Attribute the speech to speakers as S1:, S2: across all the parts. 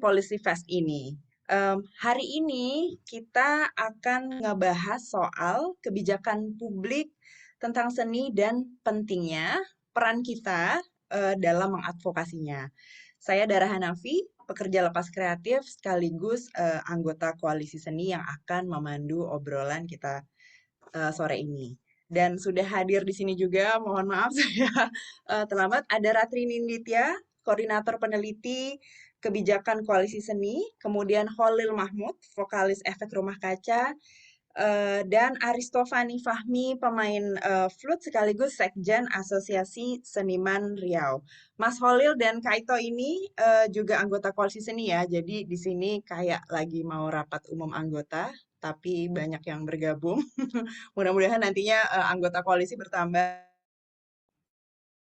S1: Policy Fest ini. Hari ini kita akan ngebahas soal kebijakan publik tentang seni dan pentingnya peran kita dalam mengadvokasinya. Saya Dara Hanafi, pekerja lepas kreatif sekaligus anggota Koalisi Seni yang akan memandu obrolan kita sore ini. Dan sudah hadir di sini juga, mohon maaf saya terlambat, ada Ratri Ninditya, Koordinator Peneliti Kebijakan Koalisi Seni, kemudian Holil Mahmud, Vokalis Efek Rumah Kaca, dan Aristofani Fahmi, pemain flute sekaligus Sekjen Asosiasi Seniman Riau. Mas Holil dan Kaito ini juga anggota Koalisi Seni ya, jadi di sini kayak lagi mau rapat umum anggota, tapi banyak yang bergabung. Mudah-mudahan nantinya anggota koalisi bertambah.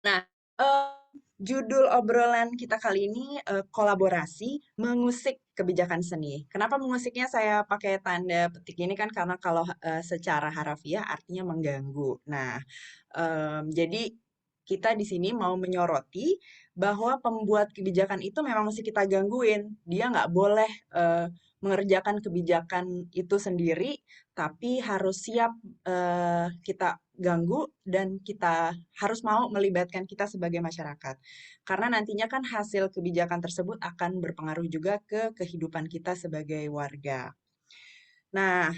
S1: Nah, judul obrolan kita kali ini kolaborasi mengusik kebijakan seni. Kenapa mengusiknya saya pakai tanda petik ini kan karena kalau secara harafiah artinya mengganggu. Nah, jadi kita di sini mau menyoroti bahwa pembuat kebijakan itu memang mesti kita gangguin. Dia nggak boleh mengerjakan kebijakan itu sendiri, tapi harus siap kita ganggu dan kita harus mau melibatkan kita sebagai masyarakat. Karena nantinya kan hasil kebijakan tersebut akan berpengaruh juga ke kehidupan kita sebagai warga. Nah,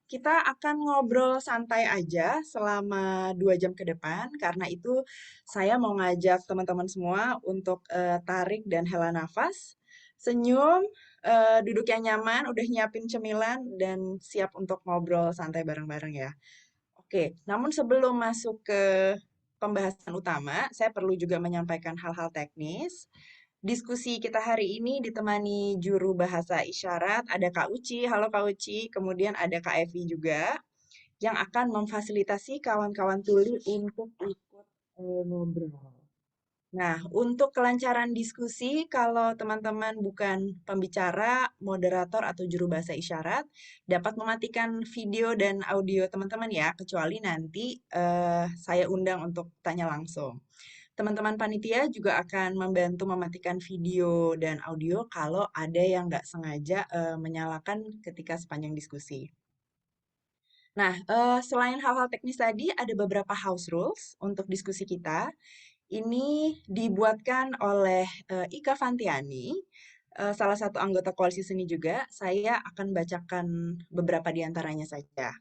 S1: kita akan ngobrol santai aja selama 2 jam ke depan. Karena itu saya mau ngajak teman-teman semua untuk tarik dan hela nafas, senyum, duduk yang nyaman, udah nyiapin cemilan, dan siap untuk ngobrol santai bareng-bareng ya. Oke, namun sebelum masuk ke pembahasan utama, saya perlu juga menyampaikan hal-hal teknis. Diskusi kita hari ini ditemani juru bahasa isyarat, ada Kak Uci, halo Kak Uci, kemudian ada Kak Evi juga, yang akan memfasilitasi kawan-kawan tuli untuk ikut ngobrol. Nah, untuk kelancaran diskusi, kalau teman-teman bukan pembicara, moderator, atau juru bahasa isyarat, dapat mematikan video dan audio teman-teman ya, kecuali nanti saya undang untuk tanya langsung. Teman-teman panitia juga akan membantu mematikan video dan audio kalau ada yang nggak sengaja menyalakan ketika sepanjang diskusi. Nah, selain hal-hal teknis tadi, ada beberapa house rules untuk diskusi kita. Ini dibuatkan oleh Ika Fantiani, salah satu anggota Koalisi Seni juga. Saya akan bacakan beberapa di antaranya saja.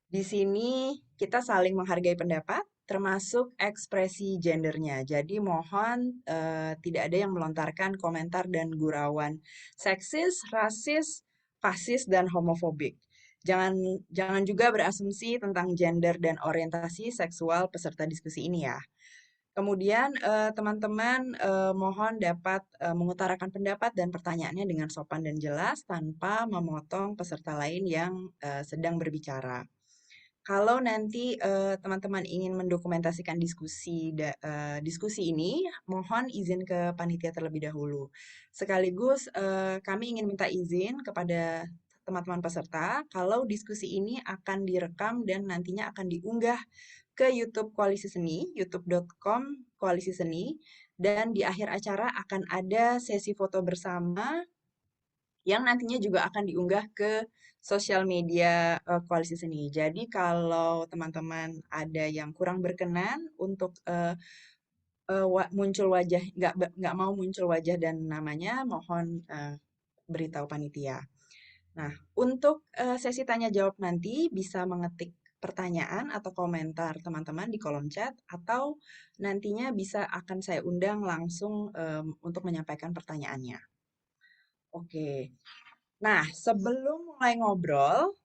S1: Di sini kita saling menghargai pendapat, termasuk ekspresi gendernya. Jadi mohon tidak ada yang melontarkan komentar dan gurauan seksis, rasis, fasis, dan homofobik. Jangan jangan juga berasumsi tentang gender dan orientasi seksual peserta diskusi ini ya. Kemudian teman-teman mohon dapat mengutarakan pendapat dan pertanyaannya dengan sopan dan jelas tanpa memotong peserta lain yang sedang berbicara. Kalau nanti teman-teman ingin mendokumentasikan diskusi ini, mohon izin ke panitia terlebih dahulu. Sekaligus kami ingin minta izin kepada teman-teman peserta kalau diskusi ini akan direkam dan nantinya akan diunggah ke YouTube Koalisi Seni, youtube.com Koalisi Seni, dan di akhir acara akan ada sesi foto bersama yang nantinya juga akan diunggah ke sosial media Koalisi Seni. Jadi kalau teman-teman ada yang kurang berkenan untuk muncul wajah, nggak mau muncul wajah dan namanya, mohon beritahu panitia. Nah, untuk sesi tanya jawab nanti bisa mengetik pertanyaan atau komentar teman-teman di kolom chat atau nantinya bisa akan saya undang langsung untuk menyampaikan pertanyaannya. Oke. Nah, sebelum mulai ngobrol,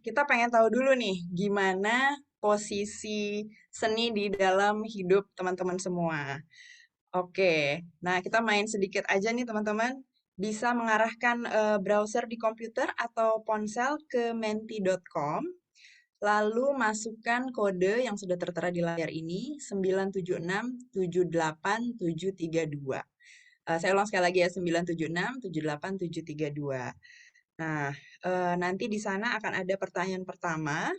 S1: kita pengen tahu dulu nih, gimana posisi seni di dalam hidup teman-teman semua. Oke, nah kita main sedikit aja nih teman-teman. Bisa mengarahkan browser di komputer atau ponsel ke menti.com, lalu masukkan kode yang sudah tertera di layar ini, 976787732. Saya ulang sekali lagi ya, 976787732. Nah, nanti di sana akan ada pertanyaan pertama.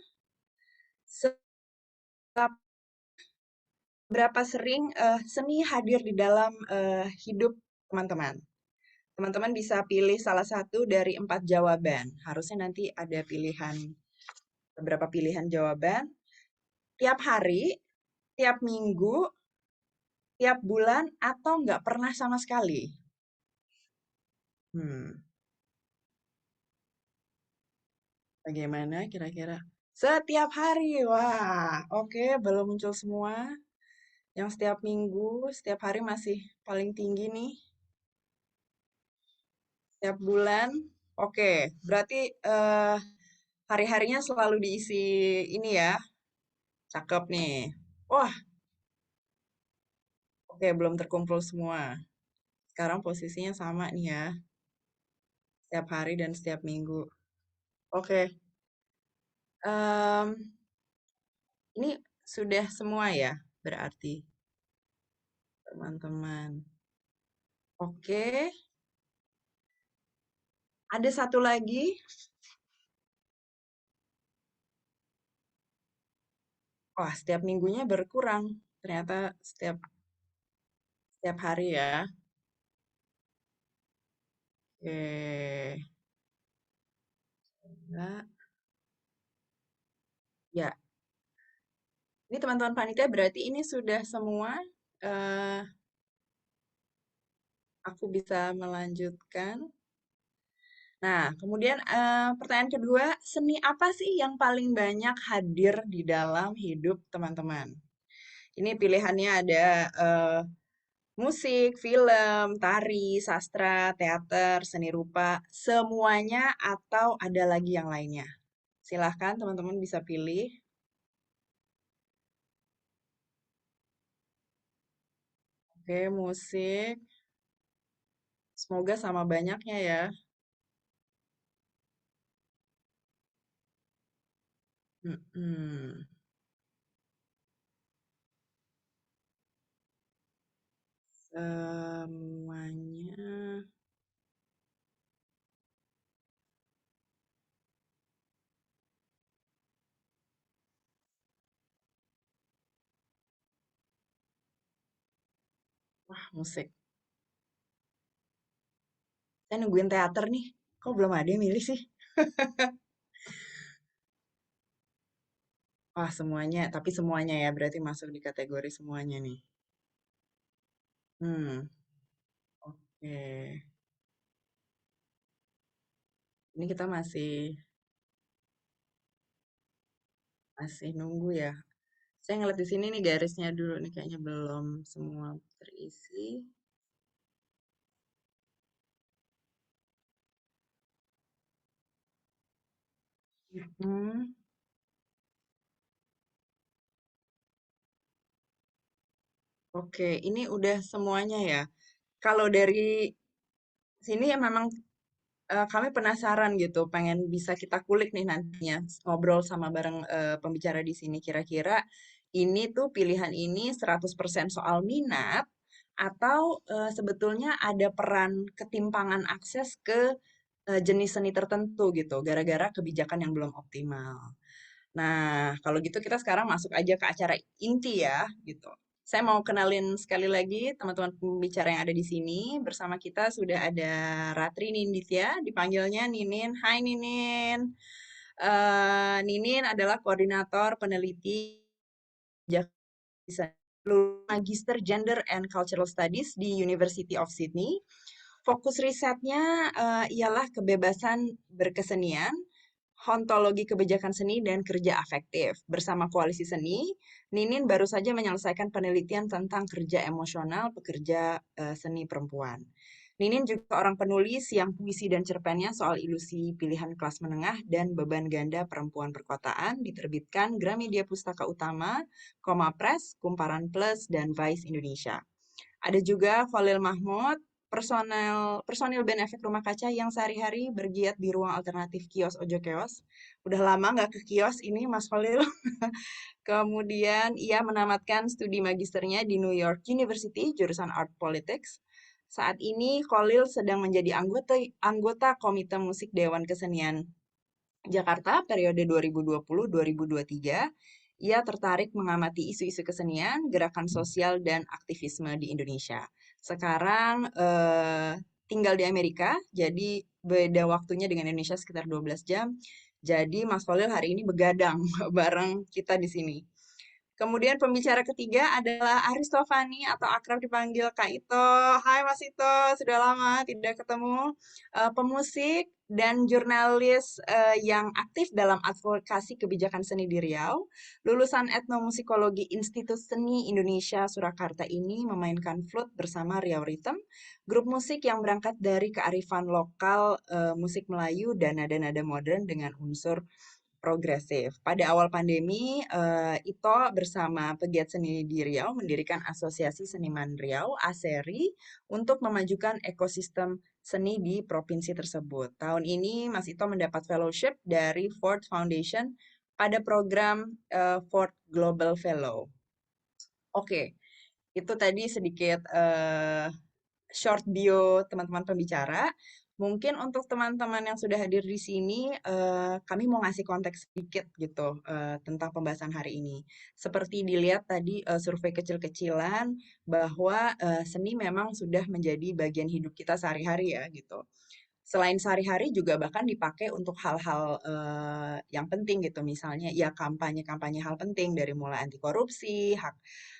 S1: Seberapa sering seni hadir di dalam hidup teman-teman. Teman-teman bisa pilih salah satu dari 4 jawaban. Harusnya nanti ada beberapa pilihan jawaban. Tiap hari, tiap minggu, tiap bulan, atau nggak pernah sama sekali. Hmm, bagaimana kira-kira? Setiap hari, wah, oke, belum muncul semua. Yang setiap minggu, setiap hari masih paling tinggi nih. Setiap bulan, oke, berarti hari-harinya selalu diisi ini ya, cakep nih. Wah, oke, belum terkumpul semua. Sekarang posisinya sama nih ya, setiap hari dan setiap minggu. Oke, em, ini sudah semua ya, berarti teman-teman. Oke, ada satu lagi. Wah, setiap minggunya berkurang. Ternyata setiap setiap hari ya. Oke, nah, ya. Ini teman-teman panitia berarti ini sudah semua. eh aku bisa melanjutkan. Nah, kemudian pertanyaan kedua, seni apa sih yang paling banyak hadir di dalam hidup teman-teman? Ini pilihannya ada musik, film, tari, sastra, teater, seni rupa, semuanya atau ada lagi yang lainnya. Silahkan teman-teman bisa pilih. Oke, musik. Semoga sama banyaknya ya. Mm-mm. Semuanya. Wah, musik. Saya nungguin teater nih. Kok belum ada yang milih sih? Wah, semuanya. Tapi semuanya ya, berarti masuk di kategori semuanya nih. Hmm, oke. Ini kita masih nunggu ya. Saya ngeliat di sini nih garisnya dulu nih kayaknya belum semua terisi. Hmm, oke, ini udah semuanya ya. Kalau dari sini ya memang kami penasaran gitu, pengen bisa kita kulik nih nantinya ngobrol sama bareng pembicara di sini. Kira-kira ini tuh pilihan ini 100% soal minat atau sebetulnya ada peran ketimpangan akses ke jenis seni tertentu gitu, gara-gara kebijakan yang belum optimal. Nah, kalau gitu kita sekarang masuk aja ke acara inti ya, gitu. Saya mau kenalin sekali lagi teman-teman pembicara yang ada di sini. Bersama kita sudah ada Ratri Ninditya, dipanggilnya Ninin. Hai Ninin. Ninin adalah koordinator peneliti Magister Gender and Cultural Studies di University of Sydney. Fokus risetnya ialah kebebasan berkesenian, ontologi kebijakan seni dan kerja afektif. Bersama Koalisi Seni, Ninin baru saja menyelesaikan penelitian tentang kerja emosional pekerja seni perempuan. Ninin juga orang penulis yang puisi dan cerpennya soal ilusi pilihan kelas menengah dan beban ganda perempuan perkotaan diterbitkan Gramedia Pustaka Utama, Koma Press, Kumparan Plus, dan Vice Indonesia. Ada juga Khalil Mahmud, personil band efek rumah kaca yang sehari-hari bergiat di ruang alternatif kios Ojo Keos. Udah lama nggak ke kios ini, Mas Khalil. Kemudian ia menamatkan studi magisternya di New York University, jurusan Art Politics. Saat ini Khalil sedang menjadi anggota Komite Musik Dewan Kesenian Jakarta periode 2020-2023. Ia tertarik mengamati isu-isu kesenian, gerakan sosial, dan aktivisme di Indonesia. Sekarang tinggal di Amerika, jadi beda waktunya dengan Indonesia sekitar 12 jam. Jadi Mas Kolil hari ini begadang bareng kita di sini. Kemudian pembicara ketiga adalah Aristofani atau akrab dipanggil Kak Ito. Hai Mas Ito, sudah lama tidak ketemu. Pemusik dan jurnalis yang aktif dalam advokasi kebijakan seni di Riau. Lulusan etnomusikologi Institut Seni Indonesia Surakarta ini memainkan flute bersama Riau Rhythm, grup musik yang berangkat dari kearifan lokal musik Melayu dan nada-nada modern dengan unsur progresif. Pada awal pandemi, Ito bersama pegiat seni di Riau mendirikan Asosiasi Seniman Riau, ASERI, untuk memajukan ekosistem seni di provinsi tersebut. Tahun ini, Mas Ito mendapat fellowship dari Ford Foundation pada program Ford Global Fellow. Oke, itu tadi sedikit short bio teman-teman pembicara. Mungkin untuk teman-teman yang sudah hadir di sini, kami mau ngasih konteks sedikit gitu tentang pembahasan hari ini. Seperti dilihat tadi survei kecil-kecilan bahwa seni memang sudah menjadi bagian hidup kita sehari-hari ya gitu. Selain sehari-hari juga bahkan dipakai untuk hal-hal yang penting gitu, misalnya ya kampanye-kampanye hal penting dari mulai anti korupsi, hak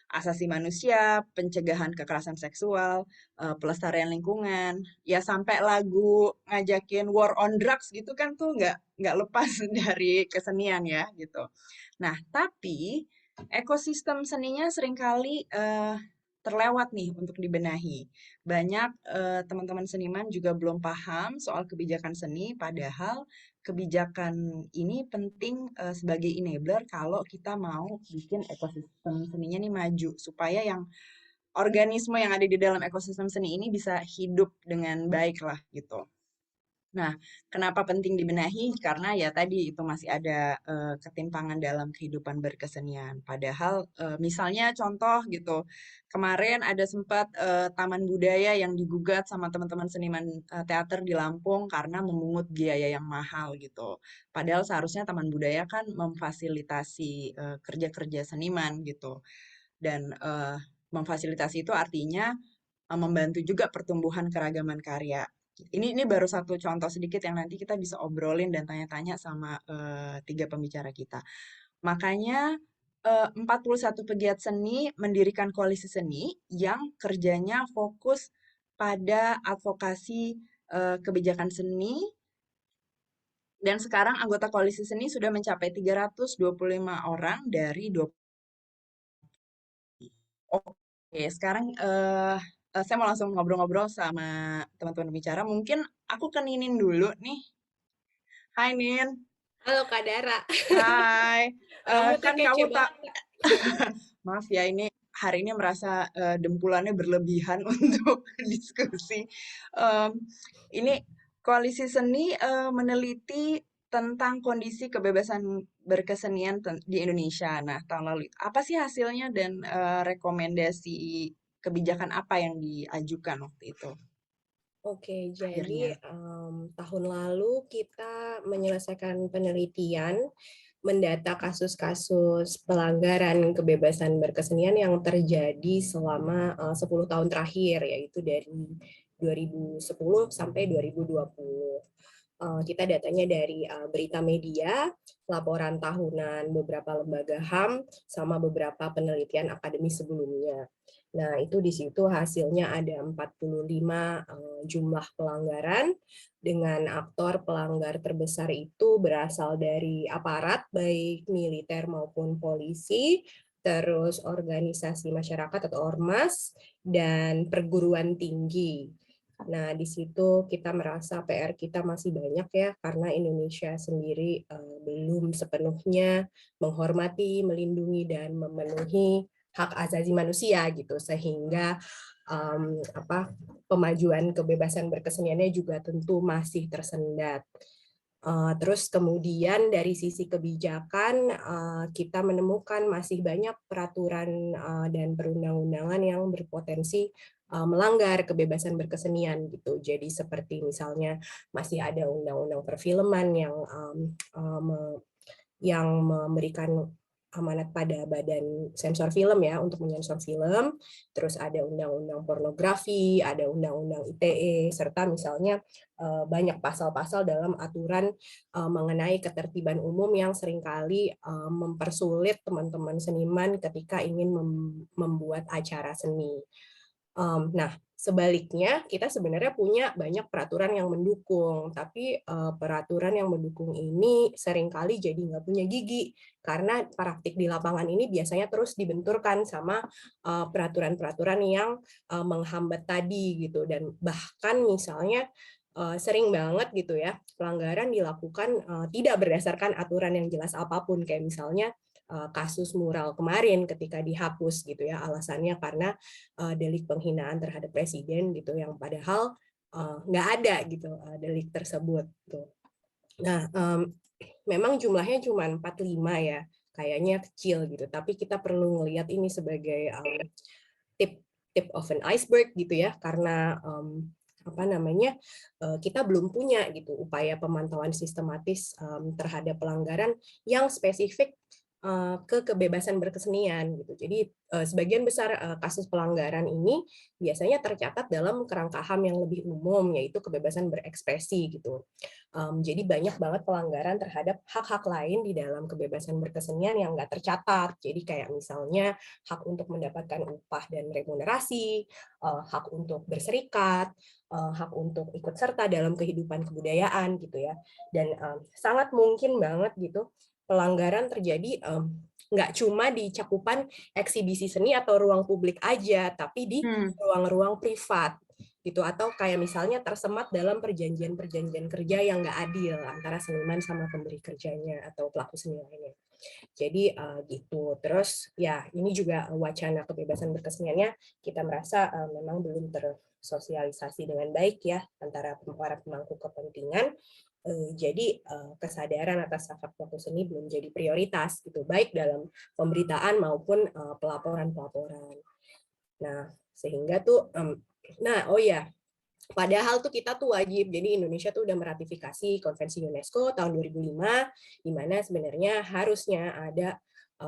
S1: asasi manusia, pencegahan kekerasan seksual, pelestarian lingkungan, ya sampai lagu ngajakin war on drugs gitu kan tuh nggak lepas dari kesenian ya gitu. Nah, tapi ekosistem seninya seringkali terlewat nih untuk dibenahi. Banyak teman-teman seniman juga belum paham soal kebijakan seni, padahal kebijakan ini penting sebagai enabler kalau kita mau bikin ekosistem seninya nih maju, supaya yang organisme yang ada di dalam ekosistem seni ini bisa hidup dengan baik lah gitu. Nah, kenapa penting dibenahi? Karena ya tadi itu masih ada ketimpangan dalam kehidupan berkesenian. Padahal misalnya contoh gitu, kemarin ada sempat taman budaya yang digugat sama teman-teman seniman teater di Lampung karena memungut biaya yang mahal gitu. Padahal seharusnya taman budaya kan memfasilitasi kerja-kerja seniman gitu. Dan memfasilitasi itu artinya membantu juga pertumbuhan keragaman karya. Ini baru satu contoh sedikit yang nanti kita bisa obrolin dan tanya-tanya sama tiga pembicara kita. Makanya 41 pegiat seni mendirikan koalisi seni yang kerjanya fokus pada advokasi kebijakan seni, dan sekarang anggota koalisi seni sudah mencapai 325 orang dari 20. Oke, sekarang saya mau langsung ngobrol-ngobrol sama teman-teman bicara. Mungkin aku ke Ninin dulu nih. Hai Nin,
S2: Halo Kak Dara,
S1: hai.
S2: rambutnya
S1: Kan
S2: kece
S1: kamu tak,
S2: banget Kak.
S1: maaf ya ini hari ini merasa dempulannya berlebihan untuk diskusi. Em, ini Koalisi Seni meneliti tentang kondisi kebebasan berkesenian di Indonesia. Nah, tahun lalu apa sih hasilnya dan rekomendasi kebijakan apa yang diajukan waktu itu
S2: Oke, jadi
S1: akhirnya?
S2: tahun lalu kita menyelesaikan penelitian mendata kasus-kasus pelanggaran kebebasan berkesenian yang terjadi selama 10 tahun terakhir, yaitu dari 2010 sampai 2020. Kita datanya dari berita media, laporan tahunan beberapa lembaga HAM, sama beberapa penelitian akademis sebelumnya. Nah, itu di situ hasilnya ada 45 jumlah pelanggaran, dengan aktor pelanggar terbesar itu berasal dari aparat, baik militer maupun polisi, terus organisasi masyarakat atau ormas, dan perguruan tinggi. Nah, di situ kita merasa PR kita masih banyak ya, karena Indonesia sendiri belum sepenuhnya menghormati, melindungi, dan memenuhi hak asasi manusia gitu, sehingga pemajuan kebebasan berkeseniannya juga tentu masih tersendat. Terus kemudian dari sisi kebijakan kita menemukan masih banyak peraturan dan perundang-undangan yang berpotensi melanggar kebebasan berkesenian gitu. Jadi seperti misalnya masih ada undang-undang perfilman yang memberikan amanat pada Badan Sensor Film ya untuk menyensor film, terus ada undang-undang pornografi, ada undang-undang ITE, serta misalnya banyak pasal-pasal dalam aturan mengenai ketertiban umum yang seringkali mempersulit teman-teman seniman ketika ingin membuat acara seni. Nah, sebaliknya kita sebenarnya punya banyak peraturan yang mendukung, tapi peraturan yang mendukung ini seringkali jadi nggak punya gigi, karena praktik di lapangan ini biasanya terus dibenturkan sama peraturan-peraturan yang menghambat tadi gitu, dan bahkan misalnya sering banget gitu ya pelanggaran dilakukan tidak berdasarkan aturan yang jelas apapun, kayak misalnya kasus mural kemarin ketika dihapus gitu ya, alasannya karena delik penghinaan terhadap presiden gitu, yang padahal nggak ada gitu delik tersebut tuh. Nah, memang jumlahnya cuma 45 ya, kayaknya kecil gitu, tapi kita perlu melihat ini sebagai tip tip of an iceberg gitu ya, karena apa namanya, kita belum punya gitu upaya pemantauan sistematis terhadap pelanggaran yang spesifik ke kebebasan berkesenian gitu. Jadi sebagian besar kasus pelanggaran ini biasanya tercatat dalam kerangka HAM yang lebih umum, yaitu kebebasan berekspresi gitu. Jadi banyak banget pelanggaran terhadap hak-hak lain di dalam kebebasan berkesenian yang nggak tercatat. Jadi kayak misalnya hak untuk mendapatkan upah dan remunerasi, hak untuk berserikat, hak untuk ikut serta dalam kehidupan kebudayaan gitu ya. Dan sangat mungkin banget gitu pelanggaran terjadi nggak cuma di cakupan eksibisi seni atau ruang publik aja, tapi di ruang-ruang privat gitu, atau kayak misalnya tersemat dalam perjanjian-perjanjian kerja yang nggak adil antara seniman sama pemberi kerjanya atau pelaku seni lainnya. Jadi gitu. Terus ya ini juga wacana kebebasan berkeseniannya kita merasa memang belum tersosialisasi dengan baik ya antara para pemangku kepentingan. Jadi kesadaran atas hak pelaku seni belum jadi prioritas gitu, baik dalam pemberitaan maupun pelaporan-pelaporan. Nah, sehingga tuh nah, oh ya, padahal tuh kita tuh wajib, jadi Indonesia tuh udah meratifikasi Konvensi UNESCO tahun 2005, di mana sebenarnya harusnya ada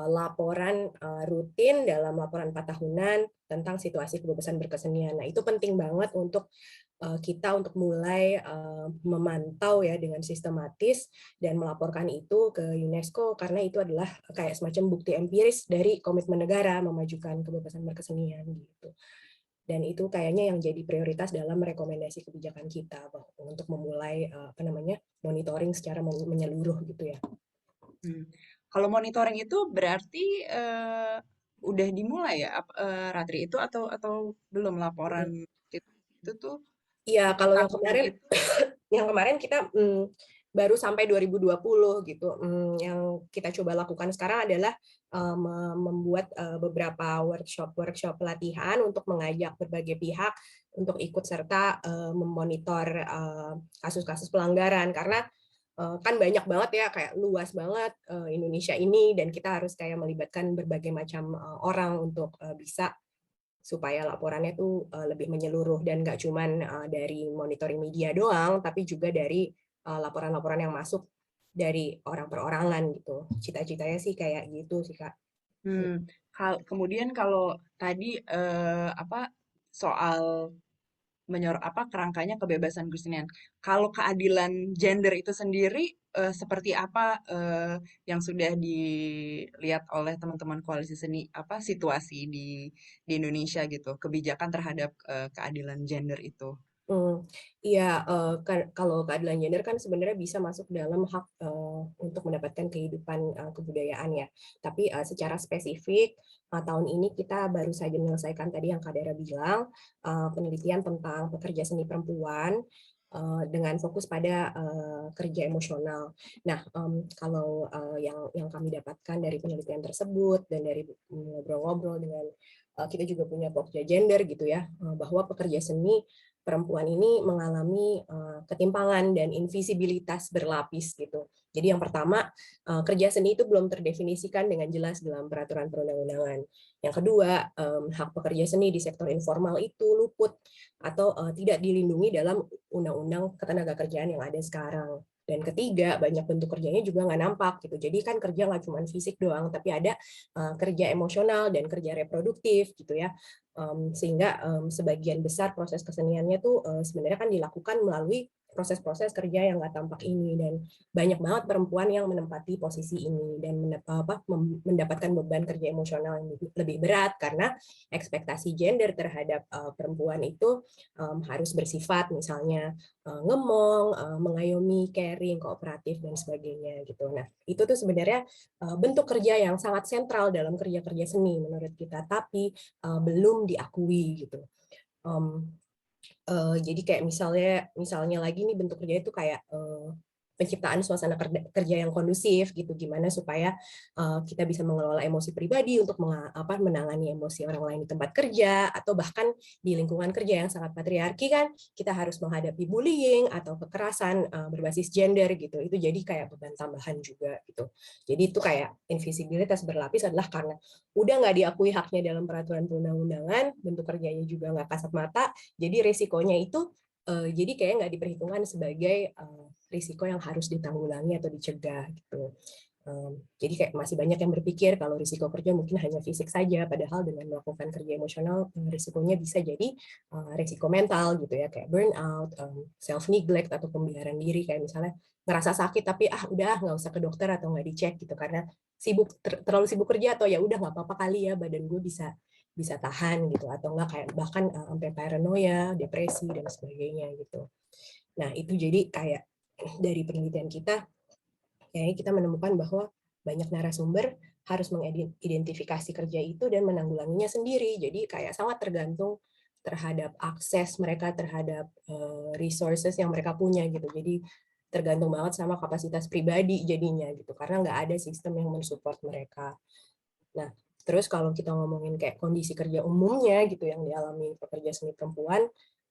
S2: laporan rutin dalam laporan 4 tahunan tentang situasi kebebasan berkesenian. Nah, itu penting banget untuk kita untuk mulai memantau ya dengan sistematis dan melaporkan itu ke UNESCO, karena itu adalah kayak semacam bukti empiris dari komitmen negara memajukan kebebasan berkesenian gitu. Dan itu kayaknya yang jadi prioritas dalam rekomendasi kebijakan kita untuk memulai apa namanya monitoring secara menyeluruh gitu ya.
S1: Kalau monitoring itu berarti udah dimulai ya, Ratri itu atau belum laporan itu tuh
S2: Iya,
S1: tiap
S2: kalau yang
S1: tahun
S2: kemarin
S1: itu?
S2: yang kemarin kita baru sampai 2020 gitu. Yang kita coba lakukan sekarang adalah membuat beberapa workshop pelatihan untuk mengajak berbagai pihak untuk ikut serta memonitor kasus-kasus pelanggaran, karena kan banyak banget ya, kayak luas banget Indonesia ini, dan kita harus kayak melibatkan berbagai macam orang untuk bisa supaya laporannya tuh lebih menyeluruh dan nggak cuman dari monitoring media doang, tapi juga dari laporan-laporan yang masuk dari orang perorangan gitu. Cita-citanya sih kayak gitu sih, Kak.
S1: Kemudian kalau tadi apa soal kerangkanya kebebasan kesenian. Kalau keadilan gender itu sendiri seperti apa yang sudah dilihat oleh teman-teman koalisi seni, apa situasi di Indonesia gitu, kebijakan terhadap keadilan gender itu?
S2: Iya, kalau keadilan gender kan sebenarnya bisa masuk dalam hak untuk mendapatkan kehidupan kebudayaan ya. Tapi secara spesifik tahun ini kita baru saja menyelesaikan tadi yang Kak Dara bilang, penelitian tentang pekerja seni perempuan dengan fokus pada kerja emosional. Nah, kalau yang kami dapatkan dari penelitian tersebut dan dari ngobrol-ngobrol dengan kita juga punya Pokja Gender gitu ya, bahwa pekerja seni perempuan ini mengalami ketimpangan dan invisibilitas berlapis gitu. Jadi yang pertama, kerja seni itu belum terdefinisikan dengan jelas dalam peraturan perundang-undangan. Yang kedua, hak pekerja seni di sektor informal itu luput atau tidak dilindungi dalam undang-undang ketenagakerjaan yang ada sekarang. Dan ketiga, banyak bentuk kerjanya juga nggak nampak gitu. Jadi kan kerja nggak cuma fisik doang, tapi ada kerja emosional dan kerja reproduktif gitu ya. Sehingga sebagian besar proses keseniannya tuh sebenarnya kan dilakukan melalui proses-proses kerja yang nggak tampak ini, dan banyak banget perempuan yang menempati posisi ini dan mendapatkan beban kerja emosional yang lebih berat karena ekspektasi gender terhadap perempuan itu harus bersifat misalnya ngemong, mengayomi, caring, kooperatif dan sebagainya gitu. Nah, itu tuh sebenarnya bentuk kerja yang sangat sentral dalam kerja-kerja seni menurut kita, tapi belum diakui gitu. Jadi kayak misalnya lagi nih bentuk kerja itu kayak penciptaan suasana kerja yang kondusif gitu, gimana supaya kita bisa mengelola emosi pribadi untuk menangani emosi orang lain di tempat kerja, atau bahkan di lingkungan kerja yang sangat patriarki kan kita harus menghadapi bullying atau kekerasan berbasis gender gitu. Itu jadi kayak beban tambahan juga gitu. Jadi itu kayak invisibilitas berlapis adalah karena udah nggak diakui haknya dalam peraturan perundang-undangan, bentuk kerjanya juga nggak kasat mata, jadi risikonya itu jadi kayak nggak diperhitungkan sebagai risiko yang harus ditanggulangi atau dicegah gitu. Jadi kayak masih banyak yang berpikir kalau risiko kerja mungkin hanya fisik saja, padahal dengan melakukan kerja emosional risikonya bisa jadi risiko mental gitu ya, kayak burnout, self neglect atau pembiaran diri, kayak misalnya ngerasa sakit tapi udah nggak usah ke dokter atau nggak dicek gitu karena terlalu sibuk kerja, atau ya udah nggak apa-apa kali ya badan gue bisa bisa tahan gitu, atau enggak kayak bahkan sampai paranoia, depresi dan sebagainya gitu. Nah, itu jadi kayak dari penelitian kita kayaknya kita menemukan bahwa banyak narasumber harus mengidentifikasi kerja itu dan menanggulanginya sendiri. Jadi kayak sangat tergantung terhadap akses mereka terhadap resources yang mereka punya gitu. Jadi tergantung banget sama kapasitas pribadi jadinya gitu, karena nggak ada sistem yang mensupport mereka. Nah, terus kalau kita ngomongin kayak kondisi kerja umumnya gitu yang dialami pekerja seni perempuan,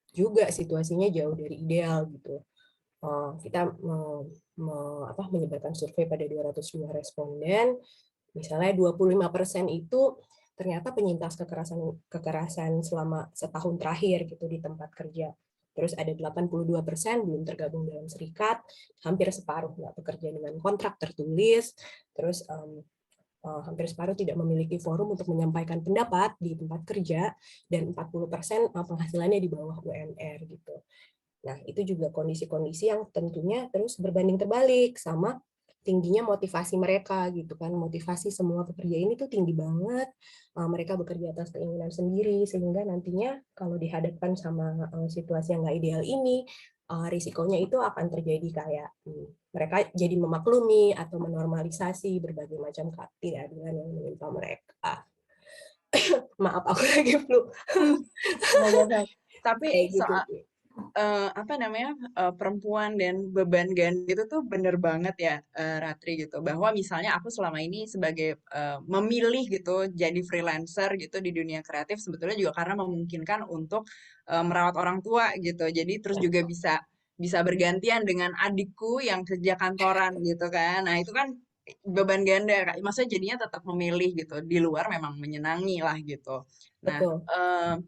S2: juga situasinya jauh dari ideal gitu. Kita menyebarkan survei pada 202 responden, misalnya 25% itu ternyata penyintas kekerasan selama setahun terakhir gitu di tempat kerja. Terus ada 82% belum tergabung dalam serikat, hampir separuh nggak bekerja dengan kontrak tertulis, terus hampir separuh tidak memiliki forum untuk menyampaikan pendapat di tempat kerja, dan 40% penghasilannya di bawah UMR gitu. Nah, itu juga kondisi-kondisi yang tentunya terus berbanding terbalik sama tingginya motivasi mereka gitu kan. Motivasi semua pekerja ini tuh tinggi banget. Mereka bekerja atas keinginan sendiri, sehingga nantinya kalau dihadapkan sama situasi yang nggak ideal ini, risikonya itu akan terjadi kayak mereka jadi memaklumi atau menormalisasi berbagai macam ketidakadilan yang menimpa mereka. Maaf, aku lagi flu.
S1: Nggak apa-apa. Tapi
S2: Kayak gitu
S1: soal
S2: sih.
S1: apa namanya, perempuan dan beban ganda itu tuh bener banget ya, Ratri gitu, bahwa misalnya aku selama ini sebagai memilih gitu jadi freelancer gitu di dunia kreatif sebetulnya juga karena memungkinkan untuk merawat orang tua gitu. Jadi terus juga bisa bisa bergantian dengan adikku yang kerja kantoran gitu kan. Nah, itu kan beban ganda, Kak. Maksudnya jadinya tetap memilih gitu. Di luar memang menyenangi lah gitu. Nah,
S2: Betul,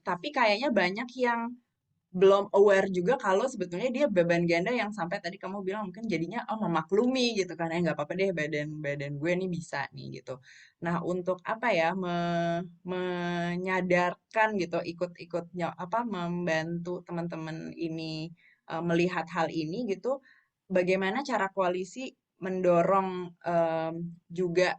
S1: tapi kayaknya banyak yang belum aware juga kalau sebetulnya dia beban ganda yang sampai tadi kamu bilang mungkin jadinya memaklumi gitu kan, nggak apa-apa deh badan badan gue nih bisa nih gitu. Nah, untuk apa ya, menyadarkan gitu, ikut-ikut apa membantu teman-teman ini melihat hal ini gitu, bagaimana cara koalisi mendorong juga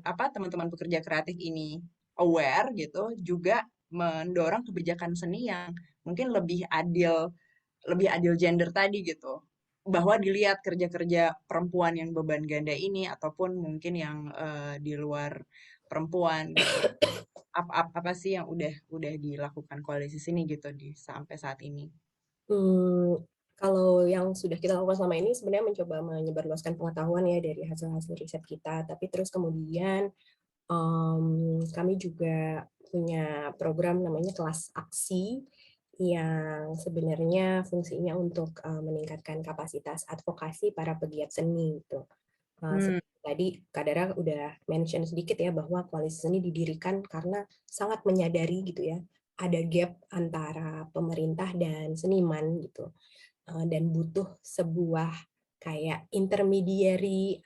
S1: apa teman-teman pekerja kreatif ini aware gitu, juga mendorong kebijakan seni yang mungkin lebih adil gender tadi gitu, bahwa dilihat kerja-kerja perempuan yang beban ganda ini ataupun mungkin yang di luar perempuan gitu, apa sih yang udah dilakukan koalisi sini gitu di sampai saat ini.
S2: Hmm, kalau yang sudah kita lakukan selama ini sebenarnya mencoba menyebarluaskan pengetahuan ya dari hasil-hasil riset kita, tapi terus kemudian kami juga punya program namanya kelas aksi yang sebenarnya fungsinya untuk meningkatkan kapasitas advokasi para pegiat seni gitu.
S1: Hmm.
S2: Seperti tadi Kak Dara udah mention sedikit ya bahwa koalisi seni didirikan karena sangat menyadari gitu ya ada gap antara pemerintah dan seniman gitu, dan butuh sebuah kayak intermediary,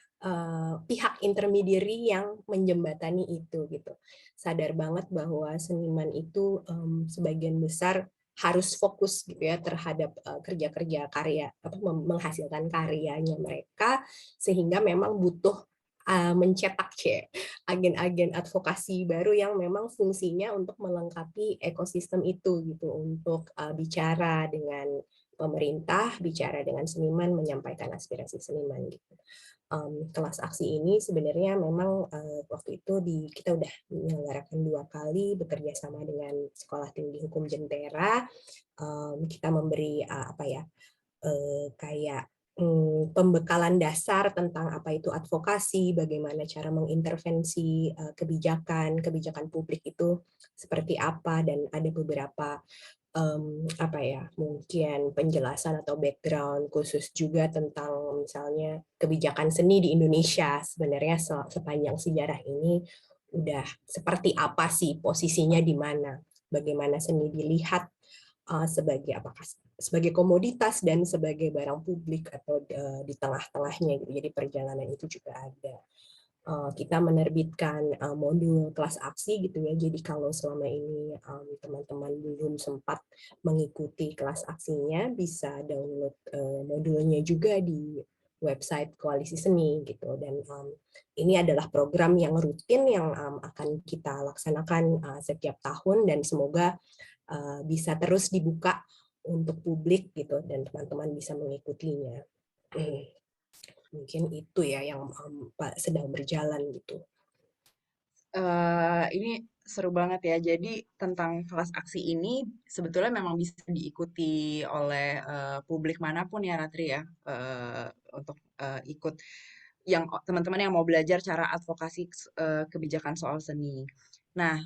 S2: pihak intermediary yang menjembatani itu gitu. Sadar banget bahwa seniman itu sebagian besar harus fokus gitu ya terhadap kerja-kerja karya, apa, menghasilkan karyanya mereka, sehingga memang butuh mencetak agen-agen advokasi baru yang memang fungsinya untuk melengkapi ekosistem itu gitu, untuk bicara dengan pemerintah, bicara dengan seniman, menyampaikan aspirasi seniman gitu. Kelas aksi ini sebenarnya memang waktu itu kita udah menyelenggarakan 2 kali bekerja sama dengan Sekolah Tinggi Hukum Jentera. Kita memberi apa ya, kayak pembekalan dasar tentang apa itu advokasi, bagaimana cara mengintervensi kebijakan kebijakan publik itu seperti apa, dan ada beberapa apa ya, mungkin penjelasan atau background khusus juga tentang misalnya kebijakan seni di Indonesia sebenarnya sepanjang sejarah ini udah seperti apa sih posisinya, di mana, bagaimana seni dilihat sebagai apakah sebagai komoditas dan sebagai barang publik atau di tengah-tengahnya gitu. Jadi perjalanan itu juga ada. Kita menerbitkan modul kelas aksi gitu ya. Jadi kalau selama ini teman-teman belum sempat mengikuti kelas aksinya, bisa download modulnya juga di website Koalisi Seni gitu. Dan ini adalah program yang rutin yang akan kita laksanakan setiap tahun, dan semoga bisa terus dibuka untuk publik gitu, dan teman-teman bisa mengikutinya. Mungkin itu ya yang sedang berjalan gitu.
S1: Ini seru banget ya. Jadi tentang kelas aksi ini sebetulnya memang bisa diikuti oleh publik manapun ya, Ratri ya, untuk ikut yang teman-teman yang mau belajar cara advokasi kebijakan soal seni. Nah,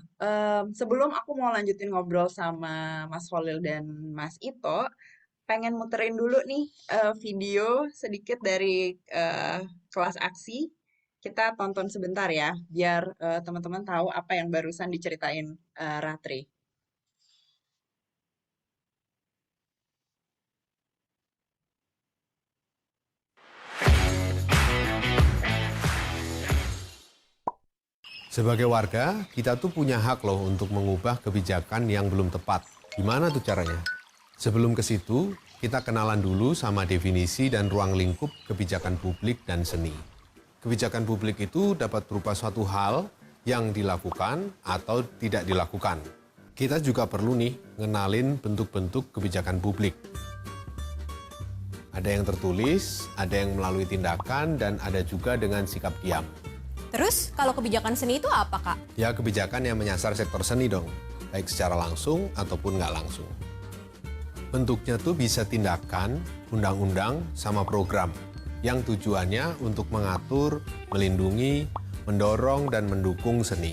S1: sebelum aku mau lanjutin ngobrol sama Mas Holil dan Mas Ito, pengen muterin dulu nih video sedikit dari kelas aksi. Kita tonton sebentar ya, biar teman-teman tahu apa yang barusan diceritain Ratri.
S3: Sebagai warga, kita tuh punya hak loh untuk mengubah kebijakan yang belum tepat. Gimana tuh caranya? Sebelum ke situ, kita kenalan dulu sama definisi dan ruang lingkup kebijakan publik dan seni. Kebijakan publik itu dapat berupa suatu hal yang dilakukan atau tidak dilakukan. Kita juga perlu nih ngenalin bentuk-bentuk kebijakan publik. Ada yang tertulis, ada yang melalui tindakan, dan ada juga dengan sikap diam.
S4: Terus kalau kebijakan seni itu apa, Kak?
S3: Ya, kebijakan yang menyasar sektor seni dong, baik secara langsung ataupun nggak langsung. Bentuknya tuh bisa tindakan, undang-undang, sama program yang tujuannya untuk mengatur, melindungi, mendorong, dan mendukung seni.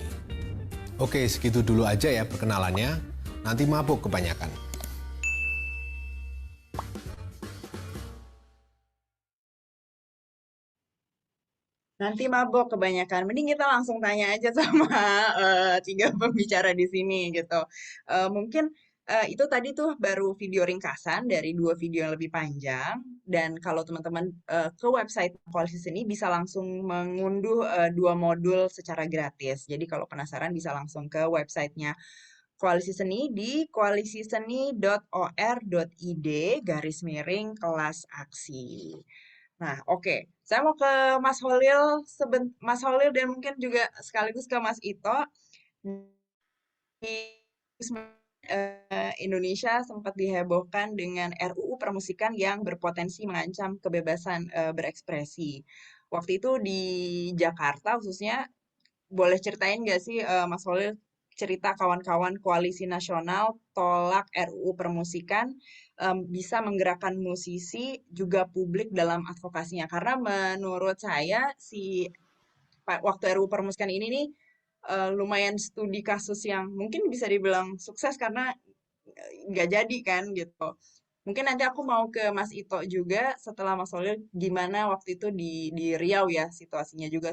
S3: Oke, segitu dulu aja ya perkenalannya. Nanti mabuk kebanyakan.
S1: Nanti mabok kebanyakan. Mending kita langsung tanya aja sama tiga pembicara di sini gitu. Mungkin itu tadi tuh baru video ringkasan dari dua video yang lebih panjang. Dan kalau teman-teman ke website Koalisi Seni bisa langsung mengunduh dua modul secara gratis. Jadi kalau penasaran bisa langsung ke websitenya Koalisi Seni di koalisiseni.or.id garis miring kelas aksi. Nah, oke. Saya mau ke Mas Holil, Mas Holil dan mungkin juga sekaligus ke Mas Ito. Di Indonesia sempat dihebohkan dengan RUU Permusikan yang berpotensi mengancam kebebasan berekspresi. Waktu itu di Jakarta khususnya, boleh ceritain nggak sih Mas Holil cerita kawan-kawan koalisi nasional tolak RUU Permusikan bisa menggerakkan musisi juga publik dalam advokasinya, karena menurut saya waktu RUU Permusikan ini nih lumayan studi kasus yang mungkin bisa dibilang sukses karena nggak jadi kan gitu. Mungkin nanti aku mau ke Mas Ito juga setelah Mas Solil, gimana waktu itu di Riau ya situasinya juga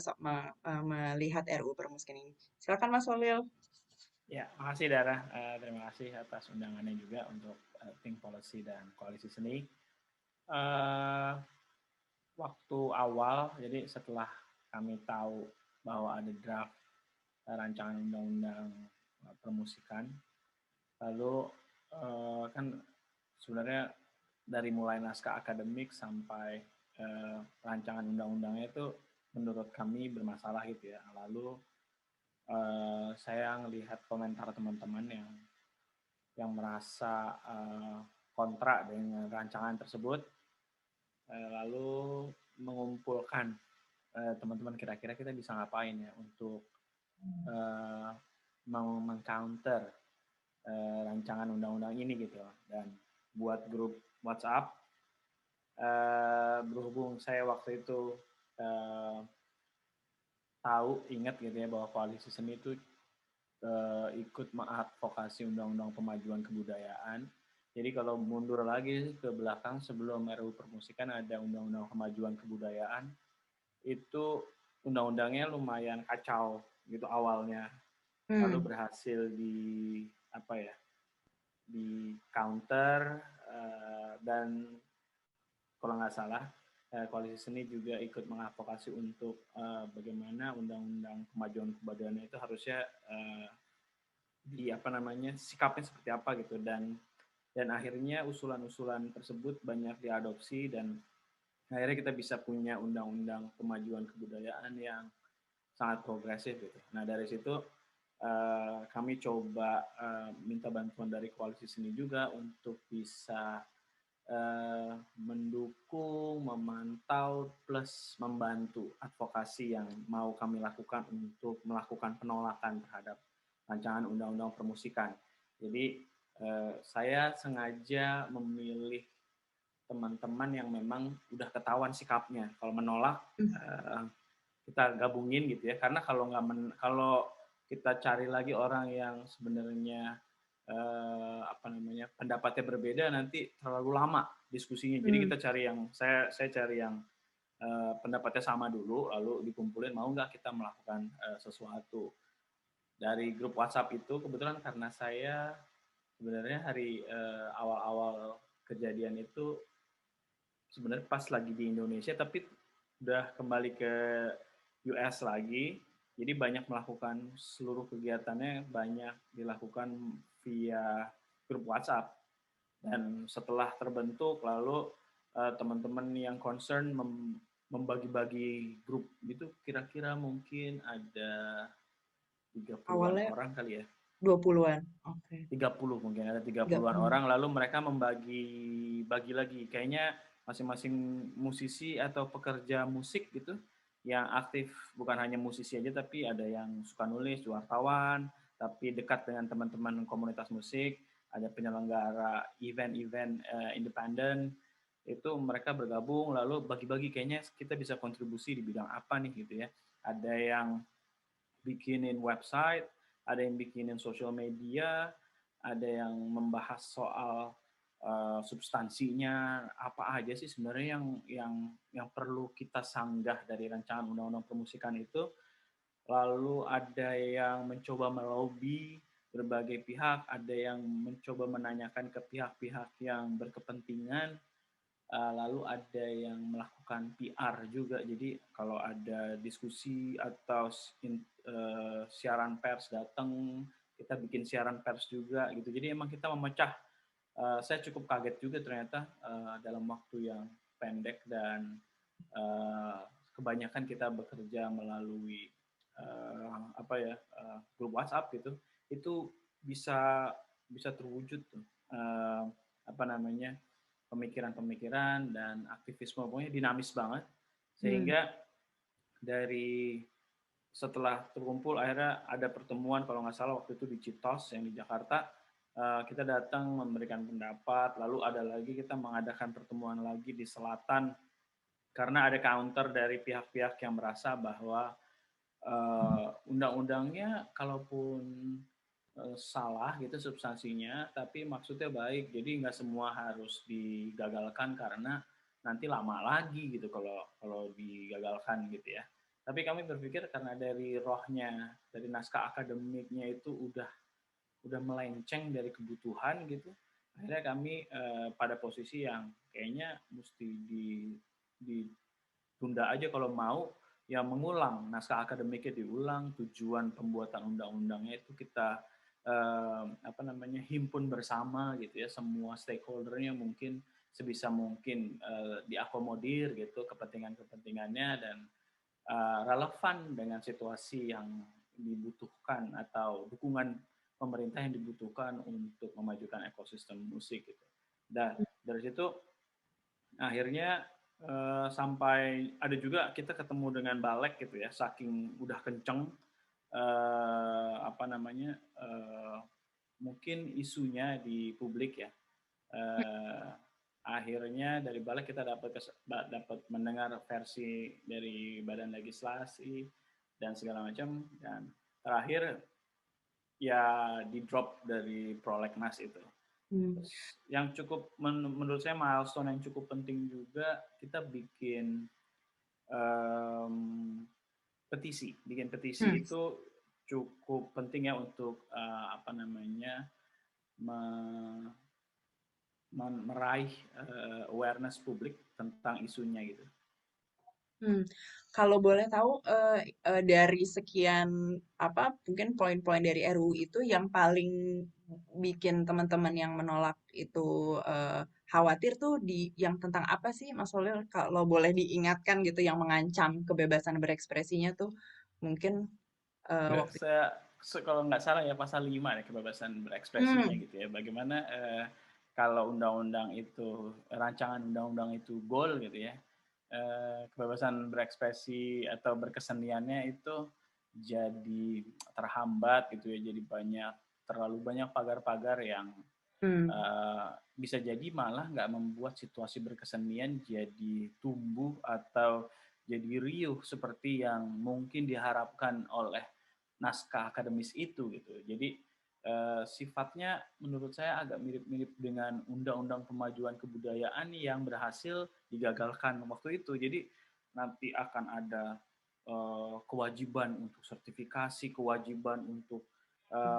S1: melihat RUU Permusikan ini. Silakan Mas Solil.
S5: Ya, makasih Dara. Terima kasih atas undangannya juga untuk Think Policy dan Koalisi Seni. waktu awal, jadi setelah kami tahu bahwa ada draft rancangan undang-undang permusikan, lalu kan sebenarnya dari mulai naskah akademik sampai rancangan undang-undangnya itu menurut kami bermasalah gitu ya. Lalu saya melihat komentar teman-teman yang merasa kontra dengan rancangan tersebut, lalu mengumpulkan teman-teman kira-kira kita bisa ngapain ya untuk mau meng-counter rancangan undang-undang ini gitu. Dan buat grup WhatsApp, berhubung saya waktu itu ingat gitu ya bahwa koalisi seni itu ikut mengadvokasi undang-undang pemajuan kebudayaan. Jadi kalau mundur lagi ke belakang sebelum RUU Permusikan ada undang-undang kemajuan kebudayaan, itu undang-undangnya lumayan kacau gitu awalnya. Lalu berhasil di counter, dan kalau nggak salah koalisi seni juga ikut mengadvokasi untuk bagaimana undang-undang kemajuan kebudayaan itu harusnya sikapnya seperti apa gitu, dan akhirnya usulan-usulan tersebut banyak diadopsi dan akhirnya kita bisa punya undang-undang kemajuan kebudayaan yang sangat progresif gitu. Nah dari situ kami coba minta bantuan dari koalisi seni juga untuk bisa mendukung, memantau, plus membantu advokasi yang mau kami lakukan untuk melakukan penolakan terhadap rancangan undang-undang permusikan. Jadi saya sengaja memilih teman-teman yang memang udah ketahuan sikapnya. Kalau menolak kita gabungin gitu ya. Karena kalau kita cari lagi orang yang sebenarnya pendapatnya berbeda, nanti terlalu lama diskusinya. Jadi kita cari yang saya cari yang pendapatnya sama dulu, lalu dikumpulin mau nggak kita melakukan sesuatu. Dari grup WhatsApp itu kebetulan karena saya sebenarnya hari awal-awal kejadian itu sebenarnya pas lagi di Indonesia, tapi udah kembali ke US lagi. Jadi banyak melakukan seluruh kegiatannya banyak dilakukan via grup WhatsApp. Dan setelah terbentuk lalu teman-teman yang concern membagi-bagi grup itu kira-kira mungkin ada 30-an
S1: Awalnya
S5: orang kali ya.
S1: 20-an. Oke.
S5: 30 mungkin ada 30-an
S1: 30.
S5: orang, lalu mereka bagi lagi. Kayaknya masing-masing musisi atau pekerja musik gitu yang aktif, bukan hanya musisi aja tapi ada yang suka nulis, wartawan, tapi dekat dengan teman-teman komunitas musik, ada penyelenggara event-event independen, itu mereka bergabung lalu bagi-bagi kayaknya kita bisa kontribusi di bidang apa nih gitu ya. Ada yang bikinin website, ada yang bikinin social media, ada yang membahas soal substansinya apa aja sih sebenarnya yang perlu kita sanggah dari rancangan undang-undang permusikan itu. Lalu ada yang mencoba melobi berbagai pihak, ada yang mencoba menanyakan ke pihak-pihak yang berkepentingan, lalu ada yang melakukan PR juga. Jadi kalau ada diskusi atau siaran pers datang, kita bikin siaran pers juga gitu. Jadi emang kita memecah. Saya cukup kaget juga ternyata dalam waktu yang pendek dan kebanyakan kita bekerja melalui grup WhatsApp gitu. Itu bisa terwujud tuh pemikiran-pemikiran dan aktivisme, pokoknya dinamis banget sehingga dari setelah terkumpul akhirnya ada pertemuan kalau nggak salah waktu itu di Citos yang di Jakarta, kita datang memberikan pendapat, lalu ada lagi kita mengadakan pertemuan lagi di selatan karena ada counter dari pihak-pihak yang merasa bahwa undang-undangnya kalaupun salah gitu substansinya, tapi maksudnya baik, jadi nggak semua harus digagalkan karena nanti lama lagi gitu kalau digagalkan gitu ya. Tapi kami berpikir karena dari rohnya, dari naskah akademiknya itu udah melenceng dari kebutuhan gitu, akhirnya kami pada posisi yang kayaknya mesti tunda aja kalau mau, ya mengulang naskah akademiknya, diulang, tujuan pembuatan undang-undangnya itu kita himpun bersama gitu ya, semua stakeholdernya mungkin sebisa mungkin diakomodir gitu kepentingan-kepentingannya, dan relevan dengan situasi yang dibutuhkan atau dukungan pemerintah yang dibutuhkan untuk memajukan ekosistem musik gitu. Dan dari situ akhirnya sampai ada juga kita ketemu dengan Balek gitu ya, saking udah kenceng mungkin isunya di publik ya. Akhirnya dari Balek kita dapat mendengar versi dari Badan Legislasi dan segala macam, dan terakhir ya di drop dari Prolegnas itu. Yang cukup menurut saya milestone yang cukup penting juga, kita bikin petisi. Bikin petisi itu cukup penting ya untuk meraih awareness publik tentang isunya gitu.
S1: Kalau boleh tahu dari sekian mungkin poin-poin dari RUU itu yang paling bikin teman-teman yang menolak itu khawatir tuh di yang tentang apa sih, Mas Holil? Kalau boleh diingatkan gitu, yang mengancam kebebasan berekspresinya tuh mungkin waktu
S5: Kalau nggak salah ya pasal 5 ya, kebebasan berekspresinya gitu ya. Bagaimana kalau undang-undang itu, rancangan undang-undang itu goal gitu ya, kebebasan berekspresi atau berkeseniannya itu jadi terhambat gitu ya, jadi terlalu banyak pagar-pagar yang bisa jadi malah nggak membuat situasi berkesenian jadi tumbuh atau jadi riuh seperti yang mungkin diharapkan oleh naskah akademis itu gitu. Jadi sifatnya menurut saya agak mirip-mirip dengan undang-undang pemajuan kebudayaan yang berhasil digagalkan waktu itu. Jadi nanti akan ada kewajiban untuk sertifikasi, kewajiban untuk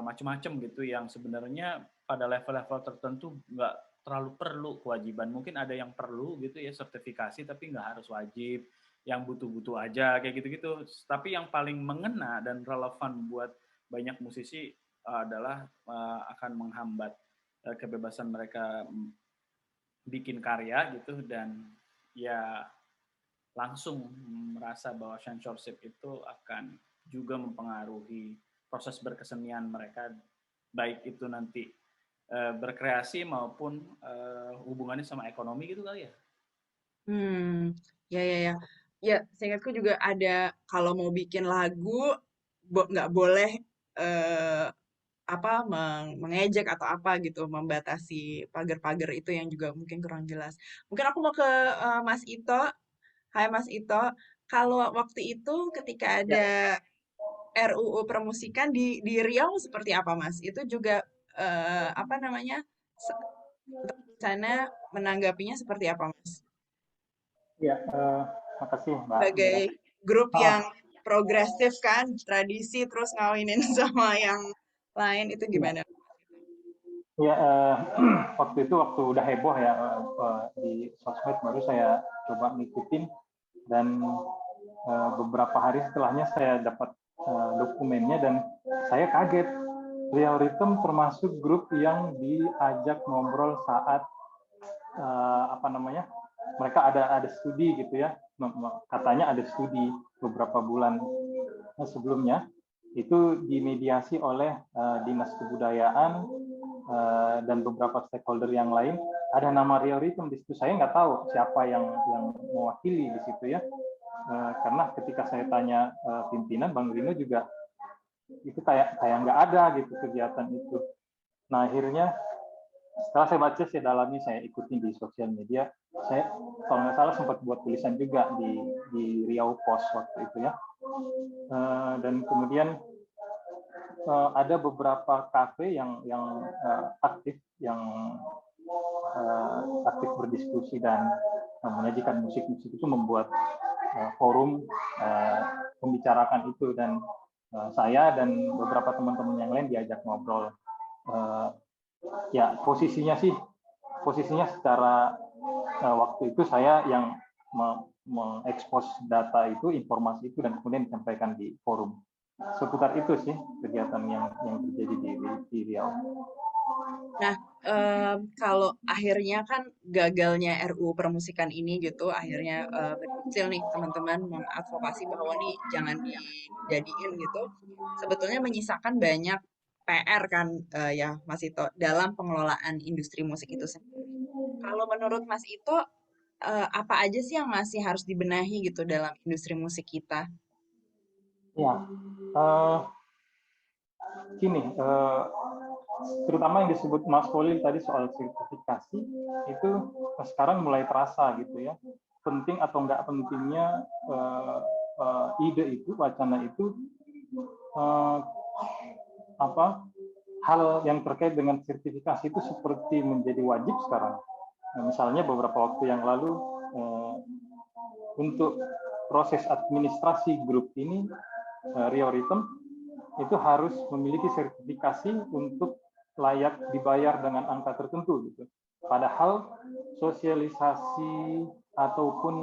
S5: macam-macam gitu, yang sebenarnya pada level-level tertentu nggak terlalu perlu kewajiban. Mungkin ada yang perlu gitu ya, sertifikasi, tapi nggak harus wajib. Yang butuh-butuh aja kayak gitu-gitu. Tapi yang paling mengena dan relevan buat banyak musisi adalah akan menghambat kebebasan mereka bikin karya gitu, dan ya langsung merasa bahwa censorship itu akan juga mempengaruhi proses berkesenian mereka, baik itu nanti berkreasi maupun hubungannya sama ekonomi gitu kali ya.
S1: Ya. Ya, seingatku juga ada, kalau mau bikin lagu nggak boleh mengejek atau apa gitu, membatasi pagar-pagar itu yang juga mungkin kurang jelas. Mungkin aku mau ke Mas Ito. Hai Mas Ito, kalau waktu itu ketika ada RUU permusikan di Riau seperti apa Mas? Itu juga sana menanggapinya seperti apa Mas?
S6: Ya, makasih Mbak.
S1: Sebagai grup yang progresif kan, tradisi terus ngawinin sama yang lain, itu gimana?
S6: Ya, waktu udah heboh ya di sosmed, baru saya coba ngikutin, dan beberapa hari setelahnya saya dapat dokumennya dan saya kaget. Riau Rhythm termasuk grup yang diajak ngobrol saat mereka ada studi gitu ya, katanya ada studi beberapa bulan sebelumnya, itu dimediasi oleh Dinas Kebudayaan dan beberapa stakeholder yang lain. Ada nama Riau Rhythm di situ. Saya nggak tahu siapa yang mewakili di situ ya, karena ketika saya tanya pimpinan, Bang Rino juga itu kayak nggak ada gitu kegiatan itu. Nah akhirnya setelah saya baca, saya dalami, saya ikuti di sosial media. Saya kalau nggak salah sempat buat tulisan juga di Riau Post waktu itu ya. Dan kemudian ada beberapa kafe yang aktif berdiskusi dan menyajikan musik-musik itu, membuat forum membicarakan itu, dan saya dan beberapa teman-teman yang lain diajak ngobrol. Ya posisinya secara waktu itu saya yang mengekspos data itu, informasi itu, dan kemudian disampaikan di forum. Seputar itu sih kegiatan yang terjadi di Riau.
S1: Nah, kalau akhirnya kan gagalnya RUU permusikan ini gitu, akhirnya berhasil nih teman-teman mengadvokasi bahwa nih jangan dijadiin gitu. Sebetulnya menyisakan banyak PR kan ya Mas Ito dalam pengelolaan industri musik itu sendiri. Kalau menurut Mas Ito, apa aja sih yang masih harus dibenahi gitu dalam industri musik kita?
S6: Ya, eh, gini, terutama yang disebut Mas Polil tadi soal sertifikasi itu sekarang mulai terasa gitu ya, penting atau enggak pentingnya ide itu, wacana itu, hal yang terkait dengan sertifikasi itu seperti menjadi wajib sekarang. Nah, misalnya beberapa waktu yang lalu untuk proses administrasi grup ini, Rio Rhythm itu harus memiliki sertifikasi untuk layak dibayar dengan angka tertentu gitu. Padahal sosialisasi ataupun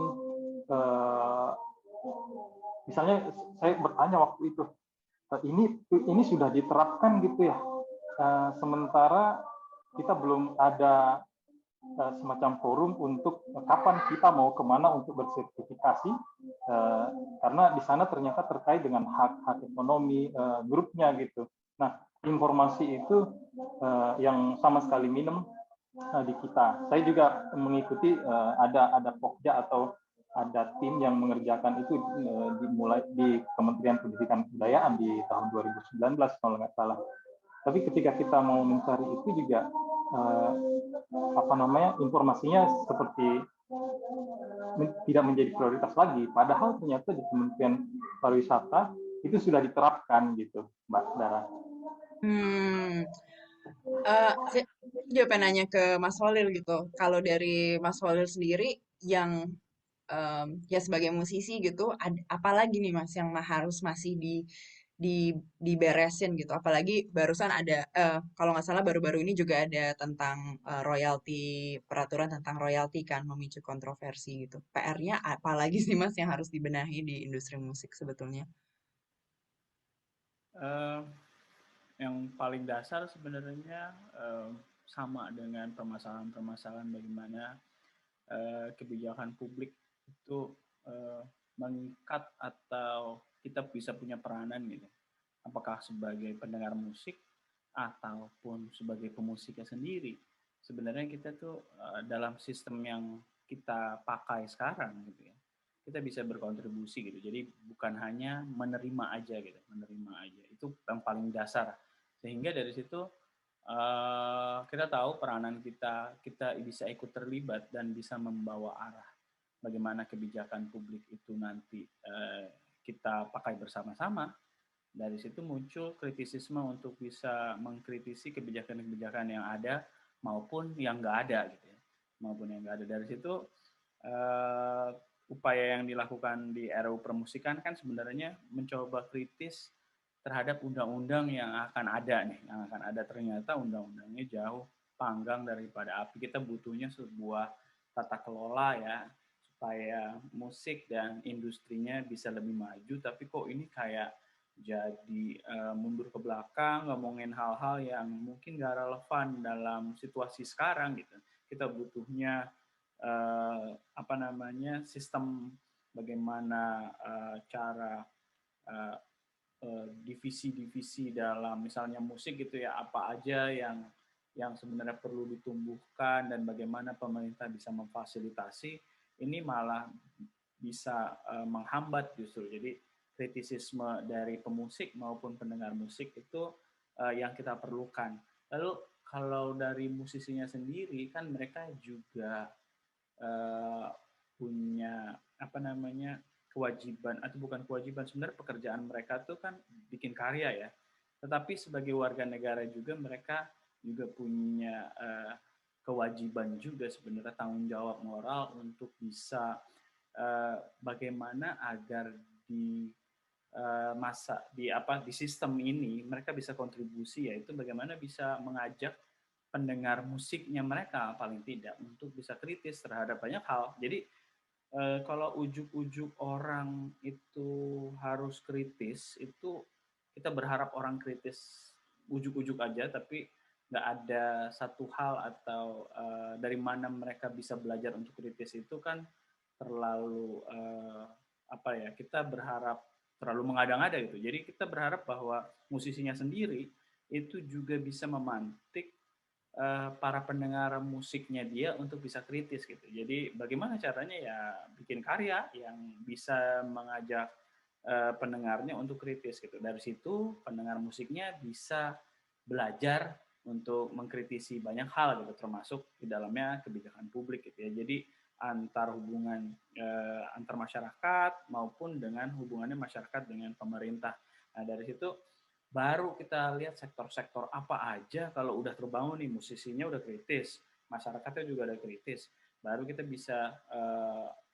S6: misalnya saya bertanya waktu itu, ini sudah diterapkan gitu ya, sementara kita belum ada semacam forum untuk kapan kita mau kemana untuk bersertifikasi, karena di sana ternyata terkait dengan hak ekonomi grupnya gitu. Nah, informasi itu yang sama sekali minim di kita. Saya juga mengikuti ada Pokja atau ada tim yang mengerjakan itu dimulai di Kementerian Pendidikan dan Kebudayaan di tahun 2019 kalau nggak salah. Tapi ketika kita mau mencari itu juga informasinya seperti tidak menjadi prioritas lagi. Padahal ternyata di Kementerian Pariwisata itu sudah diterapkan gitu, Mbak Dara.
S1: Saya juga pengen nanya ke Mas Holil gitu. Kalau dari Mas Holil sendiri yang ya sebagai musisi gitu, apalagi nih Mas yang harus masih diberesin gitu. Apalagi barusan ada kalau nggak salah baru-baru ini juga ada tentang royalti, peraturan tentang royalti kan memicu kontroversi gitu. PR-nya apalagi sih Mas yang harus dibenahi di industri musik sebetulnya?
S5: Yang paling dasar sebenarnya sama dengan permasalahan-permasalahan bagaimana kebijakan publik itu mengikat atau kita bisa punya peranan gitu. Apakah sebagai pendengar musik ataupun sebagai pemusiknya sendiri. Sebenarnya kita tuh dalam sistem yang kita pakai sekarang gitu ya, kita bisa berkontribusi gitu. Jadi bukan hanya menerima aja gitu, menerima aja. Itu yang paling dasar. Sehingga dari situ kita tahu peranan kita bisa ikut terlibat dan bisa membawa arah bagaimana kebijakan publik itu nanti kita pakai bersama-sama. Dari situ muncul kritisisme untuk bisa mengkritisi kebijakan-kebijakan yang ada maupun yang nggak ada gitu ya. Maupun yang nggak ada. Dari situ upaya yang dilakukan di RUU Permusikan kan sebenarnya mencoba kritis terhadap undang-undang yang akan ada nih, yang akan ada. Ternyata undang-undangnya jauh panggang daripada api. Kita butuhnya sebuah tata kelola ya, supaya musik dan industrinya bisa lebih maju, tapi kok ini kayak jadi mundur ke belakang, ngomongin hal-hal yang mungkin gak relevan dalam situasi sekarang gitu. Kita butuhnya sistem bagaimana cara divisi-divisi dalam misalnya musik gitu ya, apa aja yang sebenarnya perlu ditumbuhkan dan bagaimana pemerintah bisa memfasilitasi, ini malah bisa menghambat justru. Jadi kritisisme dari pemusik maupun pendengar musik itu yang kita perlukan. Lalu kalau dari musisinya sendiri kan mereka juga punya kewajiban, atau bukan kewajiban, sebenarnya pekerjaan mereka tuh kan bikin karya ya. Tetapi sebagai warga negara juga mereka juga punya kewajiban juga sebenarnya, tanggung jawab moral untuk bisa bagaimana agar di di sistem ini mereka bisa kontribusi, yaitu bagaimana bisa mengajak pendengar musiknya mereka paling tidak untuk bisa kritis terhadap banyak hal. Jadi kalau ujuk-ujuk orang itu harus kritis, itu kita berharap orang kritis ujuk-ujuk aja, tapi nggak ada satu hal atau dari mana mereka bisa belajar untuk kritis itu kan terlalu apa ya, kita berharap terlalu mengada-ngada gitu. Jadi kita berharap bahwa musisinya sendiri itu juga bisa memantik para pendengar musiknya dia untuk bisa kritis gitu. Jadi bagaimana caranya ya bikin karya yang bisa mengajak pendengarnya untuk kritis gitu. Dari situ pendengar musiknya bisa belajar untuk mengkritisi banyak hal gitu, termasuk di dalamnya kebijakan publik gitu ya. Jadi antar hubungan antar masyarakat maupun dengan hubungannya masyarakat dengan pemerintah. Nah dari situ baru kita lihat sektor-sektor apa aja kalau udah terbangun nih, musisinya udah kritis, masyarakatnya juga udah kritis, baru kita bisa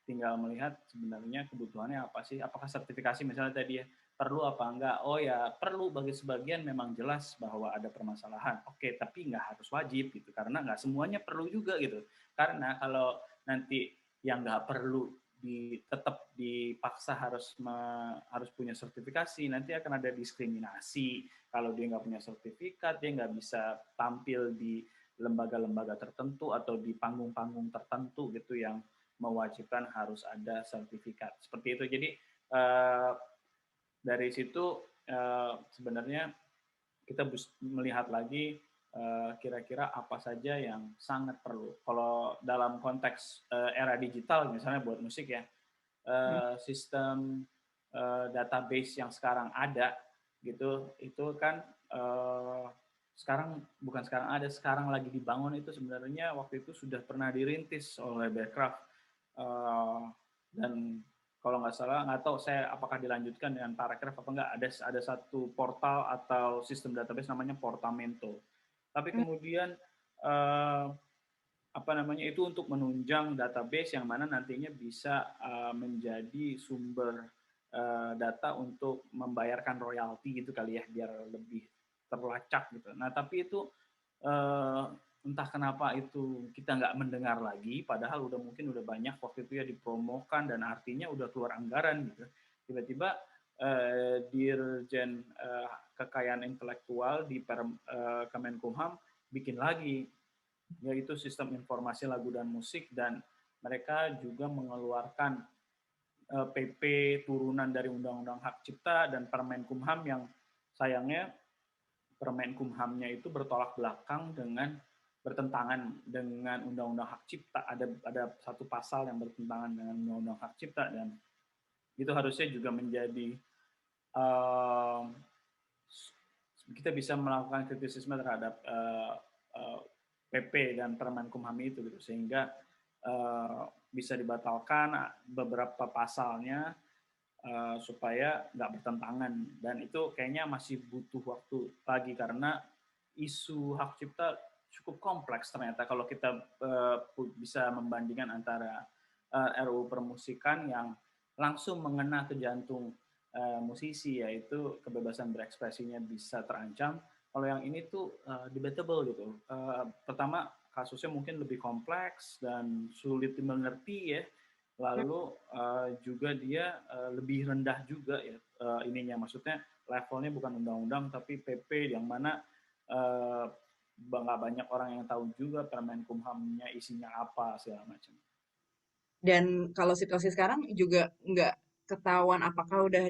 S5: tinggal melihat sebenarnya kebutuhannya apa sih, apakah sertifikasi misalnya tadi ya perlu apa enggak, oh ya perlu bagi sebagian memang jelas bahwa ada permasalahan, oke tapi nggak harus wajib gitu, karena nggak semuanya perlu juga gitu, karena kalau nanti yang nggak perlu tetap dipaksa harus punya sertifikasi, nanti akan ada diskriminasi. Kalau dia nggak punya sertifikat, dia nggak bisa tampil di lembaga-lembaga tertentu atau di panggung-panggung tertentu gitu yang mewajibkan harus ada sertifikat. Seperti itu. Jadi dari situ sebenarnya kita melihat lagi kira-kira apa saja yang sangat perlu. Kalau dalam konteks era digital misalnya buat musik ya, sistem database yang sekarang ada gitu, itu kan sekarang lagi dibangun, itu sebenarnya waktu itu sudah pernah dirintis oleh Bearcraft dan kalau nggak salah, nggak tahu saya apakah dilanjutkan dengan Paragraph apa nggak, ada satu portal atau sistem database namanya Portamento. Tapi kemudian apa namanya itu untuk menunjang database yang mana nantinya bisa menjadi sumber data untuk membayarkan royalti gitu kali ya, biar lebih terlacak gitu. Nah tapi itu entah kenapa itu kita nggak mendengar lagi, padahal mungkin udah banyak waktu itu ya dipromokan dan artinya udah keluar anggaran gitu. Tiba-tiba Dirjen Kekayaan Intelektual di Kemenkumham bikin lagi, yaitu sistem informasi lagu dan musik, dan mereka juga mengeluarkan PP turunan dari Undang-Undang Hak Cipta dan Permenkumham yang sayangnya Permenkumhamnya itu bertolak belakang bertentangan dengan Undang-Undang Hak Cipta. Ada satu pasal yang bertentangan dengan Undang-Undang Hak Cipta, dan itu harusnya juga menjadi kita bisa melakukan kritisisme terhadap PP dan Permenkumham itu gitu, sehingga bisa dibatalkan beberapa pasalnya supaya nggak bertentangan, dan itu kayaknya masih butuh waktu lagi karena isu hak cipta cukup kompleks ternyata kalau kita bisa membandingkan antara RUU permusikan yang langsung mengena ke jantung musisi, yaitu kebebasan berekspresinya bisa terancam. Kalau yang ini tuh debatable gitu. Pertama kasusnya mungkin lebih kompleks dan sulit dimengerti ya. Lalu juga dia lebih rendah juga ya ininya, maksudnya levelnya bukan undang-undang tapi PP yang mana nggak banyak orang yang tahu juga Permenkumhamnya isinya apa segala macam.
S1: Dan kalau situasi sekarang juga nggak ketahuan apakah udah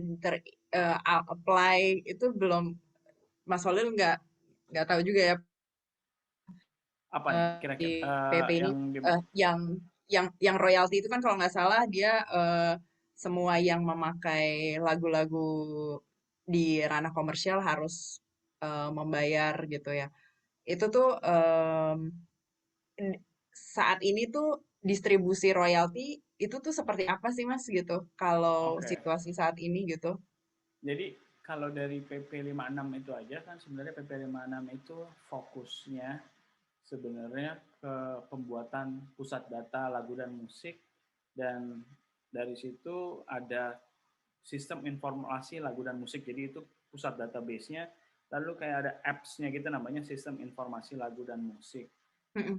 S1: apply, itu belum, Mas Holil nggak tahu juga ya
S5: Apa nih
S1: di
S5: kira-kira
S1: PP ini
S5: yang
S1: yang royalti itu kan kalau nggak salah dia semua yang memakai lagu-lagu di ranah komersial harus membayar gitu ya. Itu tuh saat ini tuh distribusi royalti itu tuh seperti apa sih Mas gitu kalau
S5: Oke.
S1: situasi saat ini gitu?
S5: Jadi kalau dari PP 56 itu aja kan sebenarnya PP 56 itu fokusnya sebenarnya ke pembuatan pusat data lagu dan musik, dan dari situ ada sistem informasi lagu dan musik, jadi itu pusat database-nya, lalu kayak ada apps-nya gitu namanya sistem informasi lagu dan musik.
S1: Mm-mm.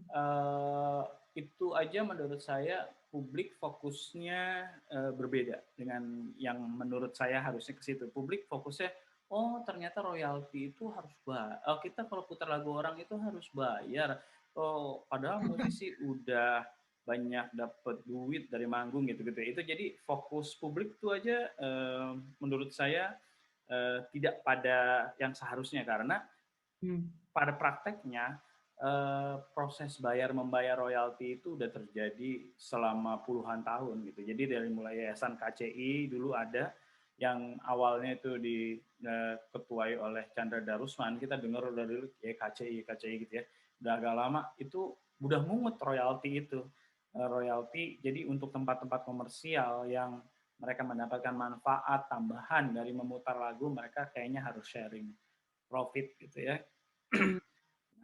S5: Itu aja menurut saya publik fokusnya berbeda dengan yang menurut saya harusnya ke situ. Publik fokusnya, oh ternyata royalti itu harus bayar. Oh, kita kalau putar lagu orang itu harus bayar. Oh, padahal musisi udah banyak dapat duit dari manggung gitu-gitu. Itu jadi fokus publik itu aja menurut saya tidak pada yang seharusnya, karena pada prakteknya proses membayar royalti itu udah terjadi selama puluhan tahun gitu. Jadi dari mulai Yayasan KCI dulu ada yang awalnya itu diketuai oleh Chandra Darusman, kita dengar dari KCI gitu ya. Udah agak lama itu udah mungut royalti itu. Royalti jadi untuk tempat-tempat komersial yang mereka mendapatkan manfaat tambahan dari memutar lagu, mereka kayaknya harus sharing profit gitu ya.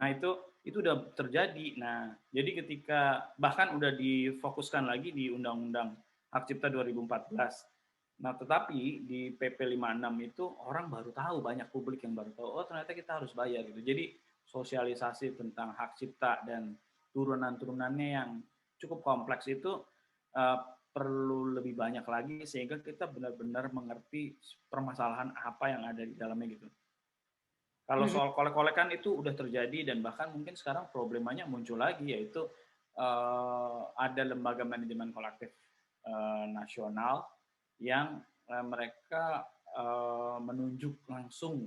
S5: Nah, itu udah terjadi. Nah, jadi ketika bahkan udah difokuskan lagi di Undang-Undang Hak Cipta 2014. Nah, tetapi di PP 56 itu orang baru tahu, banyak publik yang baru tahu, oh ternyata kita harus bayar gitu. Jadi sosialisasi tentang hak cipta dan turunan-turunannya yang cukup kompleks itu perlu lebih banyak lagi sehingga kita benar-benar mengerti permasalahan apa yang ada di dalamnya gitu. Kalau soal kolek-kolekan itu udah terjadi dan bahkan mungkin sekarang problemanya muncul lagi, yaitu ada lembaga manajemen kolektif nasional yang mereka menunjuk langsung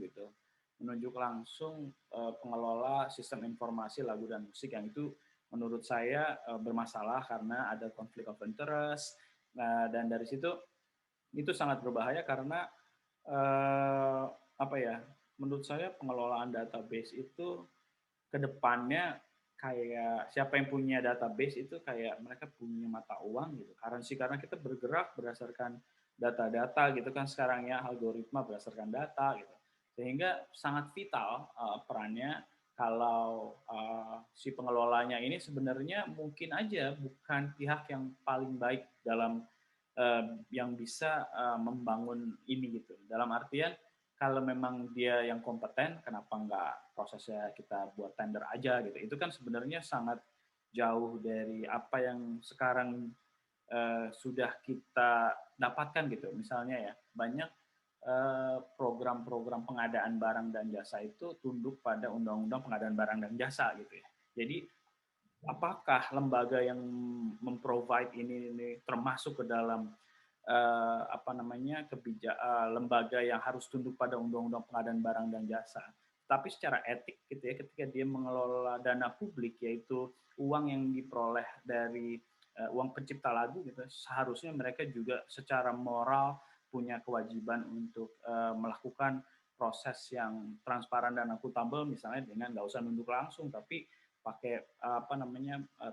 S5: pengelola sistem informasi lagu dan musik, yang itu menurut saya bermasalah karena ada konflik of interest. Dan dari situ itu sangat berbahaya karena menurut saya pengelolaan database itu ke depannya kayak siapa yang punya database itu kayak mereka punya mata uang gitu. Karena kita bergerak berdasarkan data-data gitu kan sekarang ya, algoritma berdasarkan data gitu. Sehingga sangat vital perannya kalau si pengelolanya ini sebenarnya mungkin aja bukan pihak yang paling baik dalam yang bisa membangun ini gitu. Dalam artian kalau memang dia yang kompeten, kenapa nggak prosesnya kita buat tender aja gitu. Itu kan sebenarnya sangat jauh dari apa yang sekarang sudah kita dapatkan gitu. Misalnya ya, banyak program-program pengadaan barang dan jasa itu tunduk pada Undang-Undang Pengadaan Barang dan Jasa gitu ya. Jadi apakah lembaga yang memprovide ini termasuk ke dalam lembaga yang harus tunduk pada Undang-Undang Pengadaan Barang dan Jasa. Tapi secara etik gitu ya, ketika dia mengelola dana publik, yaitu uang yang diperoleh dari uang pencipta lagu gitu, seharusnya mereka juga secara moral punya kewajiban untuk melakukan proses yang transparan dan akuntabel, misalnya dengan nggak usah nunduk langsung tapi pakai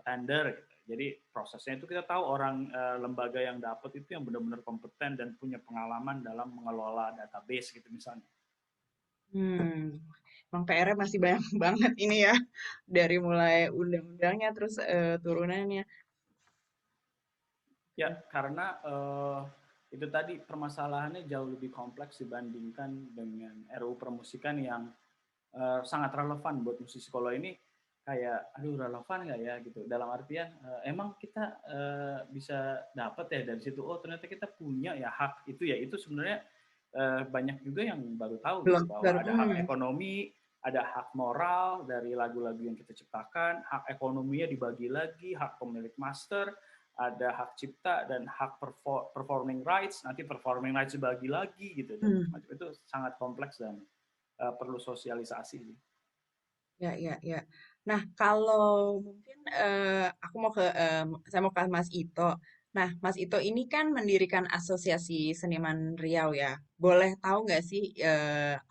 S5: tender gitu. Jadi prosesnya itu kita tahu orang lembaga yang dapat itu yang benar-benar kompeten dan punya pengalaman dalam mengelola database gitu misalnya.
S1: Emang PR-nya masih banyak banget ini ya, dari mulai undang-undangnya terus turunannya.
S5: Ya, karena itu tadi permasalahannya jauh lebih kompleks dibandingkan dengan RUU Permusikan yang sangat relevan buat musisi. Kalau ini kayak relevan nggak ya gitu, dalam artian emang kita bisa dapat ya dari situ, oh ternyata kita punya ya hak itu ya. Itu sebenarnya banyak juga yang baru tahu gitu, bahwa ada hak ekonomi, ada hak moral dari lagu-lagu yang kita ciptakan, hak ekonominya dibagi lagi, hak pemilik master, ada hak cipta dan hak performing rights, nanti performing rights dibagi lagi gitu. Itu sangat kompleks dan perlu sosialisasi.
S1: Ya. Nah, kalau mungkin saya mau ke Mas Ito. Nah, Mas Ito ini kan mendirikan Asosiasi Seniman Riau ya. Boleh tahu nggak sih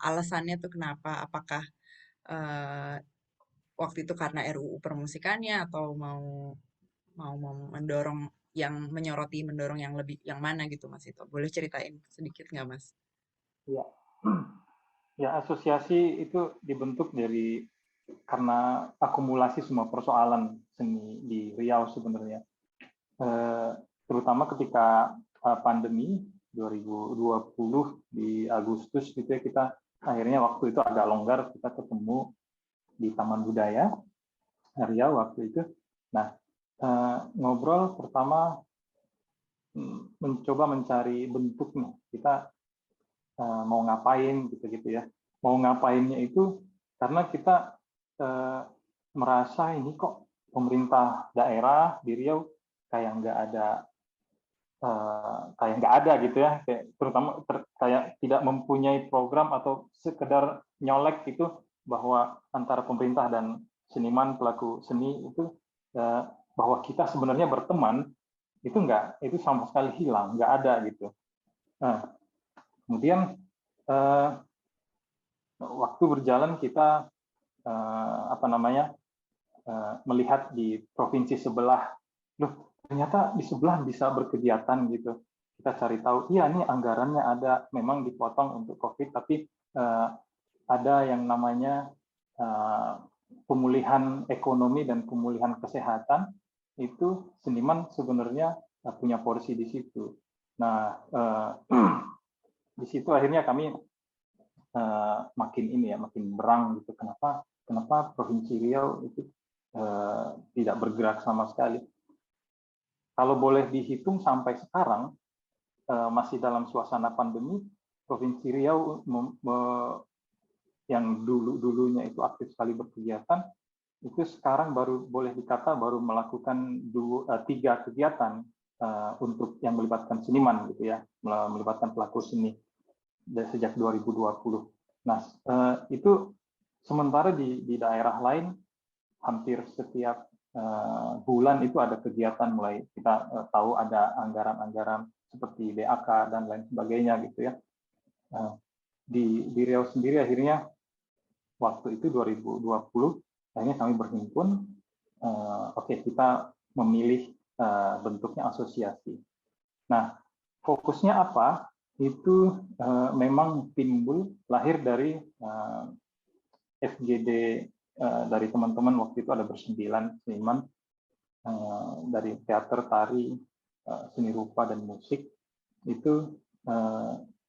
S1: alasannya tuh kenapa? Apakah waktu itu karena RUU permusikannya atau mau mendorong mendorong yang lebih yang mana gitu, Mas Ito? Boleh ceritain sedikit nggak, Mas?
S6: Ya. Ya, asosiasi itu dibentuk karena akumulasi semua persoalan seni di Riau sebenarnya. Terutama ketika pandemi 2020 di Agustus gitu ya, kita akhirnya waktu itu agak longgar, kita ketemu di Taman Budaya Riau waktu itu. Nah, ngobrol pertama mencoba mencari bentuk nih, kita mau ngapain gitu-gitu ya. Mau ngapainnya itu karena kita merasa ini kok pemerintah daerah di Riau kayak nggak ada gitu ya, kayak terutama kayak tidak mempunyai program atau sekedar nyolek itu bahwa antara pemerintah dan seniman pelaku seni itu bahwa kita sebenarnya berteman itu nggak, itu sama sekali hilang, nggak ada gitu. Nah, kemudian waktu berjalan kita melihat di provinsi sebelah, loh ternyata di sebelah bisa berkegiatan gitu. Kita cari tahu, iya ini anggarannya ada, memang dipotong untuk COVID, tapi ada yang namanya pemulihan ekonomi dan pemulihan kesehatan, itu seniman sebenarnya punya porsi di situ. Nah, di situ akhirnya kami makin berang gitu. Kenapa Provinsi Riau itu tidak bergerak sama sekali? Kalau boleh dihitung sampai sekarang masih dalam suasana pandemi, Provinsi Riau yang dulunya itu aktif sekali berkegiatan, itu sekarang boleh dikata baru melakukan 3 kegiatan untuk yang melibatkan seniman gitu ya, melibatkan pelaku seni sejak 2020. Nah, itu sementara di daerah lain hampir setiap bulan itu ada kegiatan, mulai kita tahu ada anggaran-anggaran seperti BAK dan lain sebagainya gitu ya. Di Riau sendiri akhirnya waktu itu 2020 akhirnya kami berhimpun, kita memilih bentuknya asosiasi. Nah, fokusnya apa? Itu memang timbul lahir dari FGD dari teman-teman waktu itu ada bersembilan seniman dari teater, tari, seni rupa dan musik, itu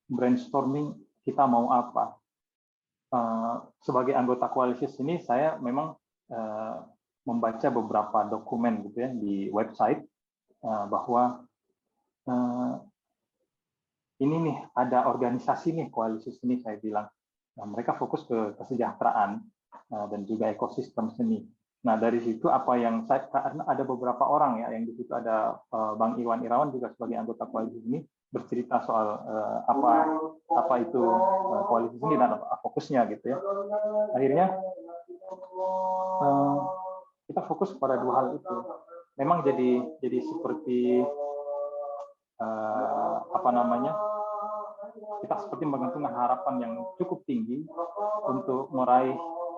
S6: brainstorming kita mau apa. Sebagai anggota koalisi sini saya memang membaca beberapa dokumen gitu ya di website bahwa ini nih ada organisasi nih koalisi seni, saya bilang. Nah, mereka fokus ke kesejahteraan dan juga ekosistem seni. Nah, dari situ karena ada beberapa orang ya, yang di situ ada Bang Iwan Irawan juga sebagai anggota koalisi ini bercerita soal apa itu koalisi seni dan apa fokusnya gitu ya. Akhirnya kita fokus pada 2 hal itu. Memang jadi seperti kita seperti menggantungkan harapan yang cukup tinggi untuk meraih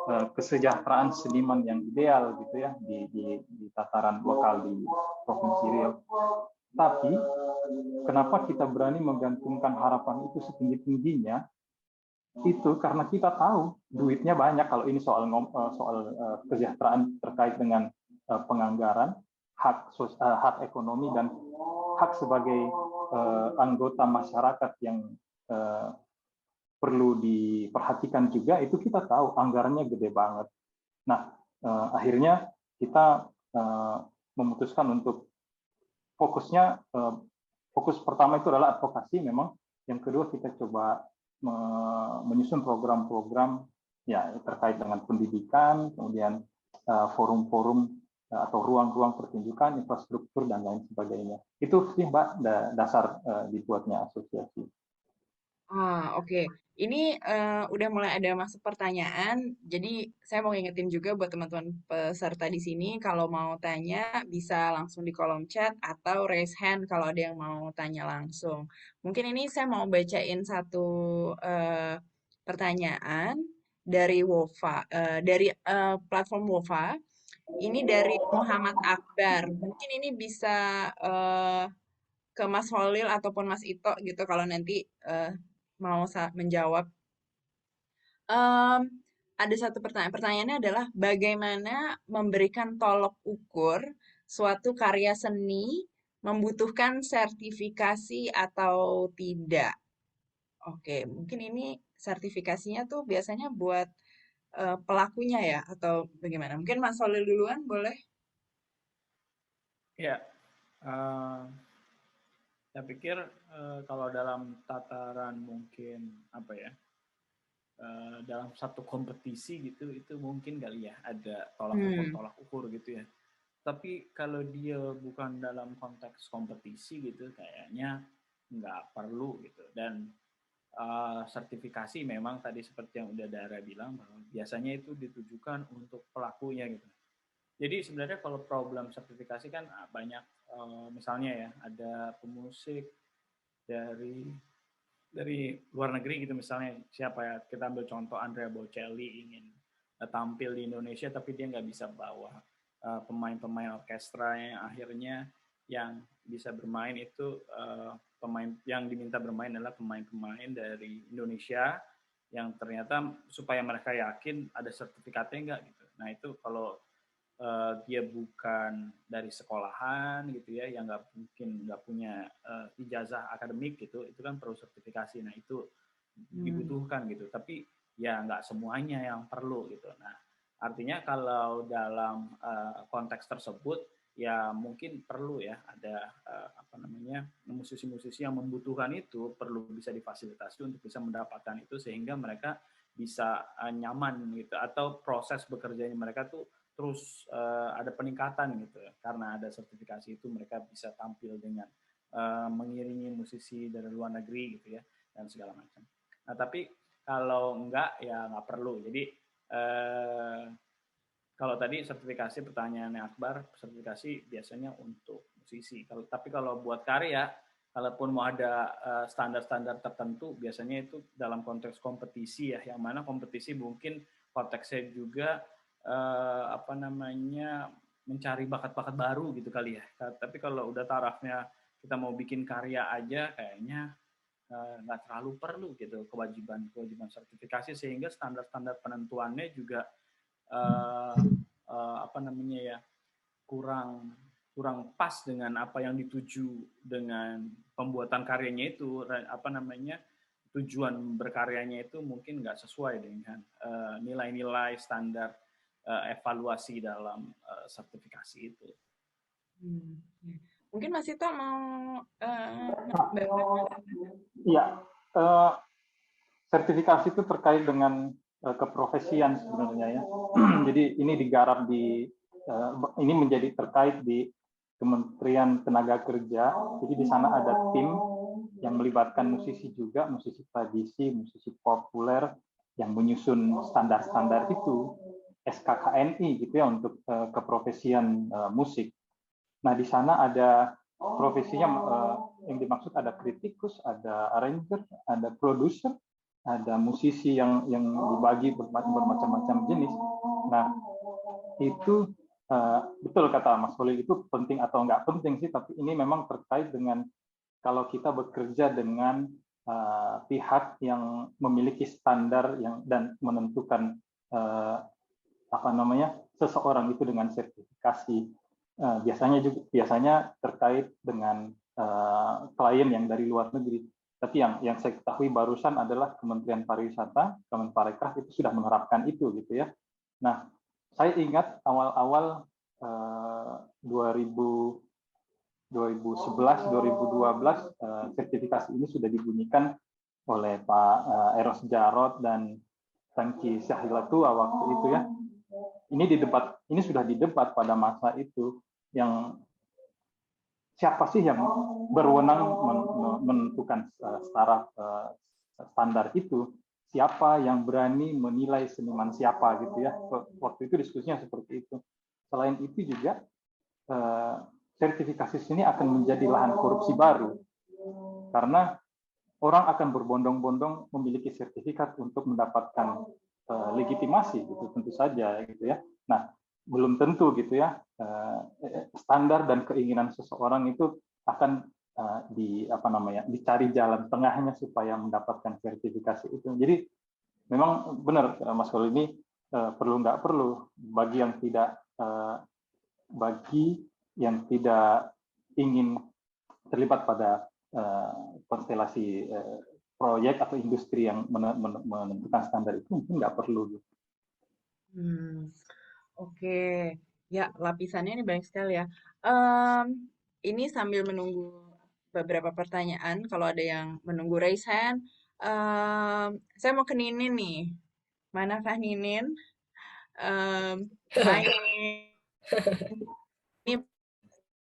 S6: kesejahteraan seniman yang ideal gitu ya di tataran lokal di Provinsi Riau. Tapi kenapa kita berani menggantungkan harapan itu setinggi-tingginya? Itu karena kita tahu duitnya banyak. Kalau ini soal kesejahteraan terkait dengan penganggaran, hak ekonomi dan hak sebagai anggota masyarakat yang perlu diperhatikan juga, itu kita tahu anggarannya gede banget. Nah, akhirnya kita memutuskan untuk fokus pertama itu adalah advokasi memang, yang kedua kita coba menyusun program-program ya terkait dengan pendidikan, kemudian forum-forum atau ruang-ruang pertunjukan, infrastruktur dan lain sebagainya. Itu sih Mbak dasar dibuatnya asosiasi.
S1: Oke. Ini udah mulai ada masuk pertanyaan. Jadi saya mau ngingetin juga buat teman-teman peserta di sini, kalau mau tanya bisa langsung di kolom chat atau raise hand kalau ada yang mau tanya langsung. Mungkin ini saya mau bacain satu pertanyaan dari platform Wofa. Ini dari Muhammad Akbar. Mungkin ini bisa ke Mas Holil ataupun Mas Ito gitu kalau nanti mau menjawab. Ada satu pertanyaan. Pertanyaannya adalah bagaimana memberikan tolok ukur suatu karya seni membutuhkan sertifikasi atau tidak? Oke, mungkin ini sertifikasinya tuh biasanya buat pelakunya ya, atau bagaimana? Mungkin Mas Holil duluan boleh?
S5: Ya, Saya pikir kalau dalam tataran mungkin apa ya, dalam satu kompetisi gitu, itu mungkin kali ya ada tolak ukur gitu ya. Tapi kalau dia bukan dalam konteks kompetisi gitu, kayaknya nggak perlu gitu. Dan sertifikasi memang tadi seperti yang udah Dara bilang bahwa biasanya itu ditujukan untuk pelakunya gitu. Jadi sebenarnya kalau problem sertifikasi kan banyak, misalnya ya ada pemusik dari luar negeri gitu, misalnya siapa ya, kita ambil contoh Andrea Bocelli ingin tampil di Indonesia tapi dia nggak bisa bawa pemain-pemain orkestra, yang akhirnya yang bisa bermain itu pemain yang diminta bermain adalah pemain-pemain dari Indonesia yang ternyata supaya mereka yakin ada sertifikatnya enggak gitu. Nah itu kalau dia bukan dari sekolahan gitu ya, yang nggak punya ijazah akademik gitu, itu kan perlu sertifikasi. Nah itu dibutuhkan gitu. Tapi ya nggak semuanya yang perlu gitu. Nah artinya kalau dalam konteks tersebut ya mungkin perlu ya ada apa namanya, musisi-musisi yang membutuhkan itu perlu bisa difasilitasi untuk bisa mendapatkan itu sehingga mereka bisa nyaman gitu, atau proses bekerjanya mereka tuh terus ada peningkatan gitu ya. Karena ada sertifikasi itu mereka bisa tampil dengan mengiringi musisi dari luar negeri gitu ya, dan segala macam. Nah tapi kalau enggak ya nggak perlu. Jadi kalau tadi sertifikasi, pertanyaannya Akbar, sertifikasi biasanya untuk musisi. Tapi kalau buat karya, kalaupun mau ada standar-standar tertentu, biasanya itu dalam konteks kompetisi ya, yang mana kompetisi mungkin konteksnya juga apa namanya, mencari bakat-bakat baru gitu kali ya. Tapi kalau udah tarafnya kita mau bikin karya aja, kayaknya nggak terlalu perlu gitu kewajiban sertifikasi, sehingga standar-standar penentuannya juga apa namanya ya, kurang kurang pas dengan apa yang dituju dengan pembuatan karyanya itu, apa namanya, tujuan berkaryanya itu mungkin nggak sesuai dengan nilai-nilai standar evaluasi dalam sertifikasi itu.
S1: Mungkin Mas Ito mau menambahkan?
S6: Iya, sertifikasi itu terkait dengan keprofesian sebenarnya ya. Jadi ini digarap ini menjadi terkait di Kementerian Tenaga Kerja. Jadi di sana ada tim yang melibatkan musisi juga, musisi tradisi, musisi populer yang menyusun standar-standar itu, SKKNI gitu ya, untuk keprofesian musik. Nah di sana ada profesinya, yang dimaksud ada kritikus, ada arranger, ada produser, ada musisi yang dibagi bermacam-macam jenis. Nah itu betul kata Mas Holil, itu penting atau nggak penting sih, tapi ini memang terkait dengan kalau kita bekerja dengan pihak yang memiliki standar dan menentukan apa namanya, seseorang itu dengan sertifikasi. Biasanya terkait dengan klien yang dari luar negeri. Tapi yang saya ketahui barusan adalah Kementerian Pariwisata, Kemenparekraf itu sudah menerapkan itu gitu ya. Nah, saya ingat awal-awal 2011-2012 sertifikasi ini sudah dibunyikan oleh Pak Eros Jarot dan Tangki Syahilatua waktu itu ya. Ini sudah didebat pada masa itu, yang siapa sih yang berwenang menentukan standar itu, siapa yang berani menilai seniman siapa gitu ya. Waktu itu diskusinya seperti itu. Selain itu juga sertifikasi ini akan menjadi lahan korupsi baru, karena orang akan berbondong-bondong memiliki sertifikat untuk mendapatkan legitimasi gitu, tentu saja gitu ya. Nah, belum tentu gitu ya standar dan keinginan seseorang itu akan dicari jalan tengahnya supaya mendapatkan sertifikasi itu. Jadi memang benar Mas Kol, ini perlu nggak perlu bagi yang tidak ingin terlibat pada konstelasi proyek atau industri yang menentukan standar itu, mungkin nggak perlu.
S1: Oke, ya lapisannya ini banyak sekali ya. Ini sambil menunggu beberapa pertanyaan. Kalau ada yang menunggu raise hand, saya mau ke Ninin nih. Manakah Ninin? Hai Ninin. Ini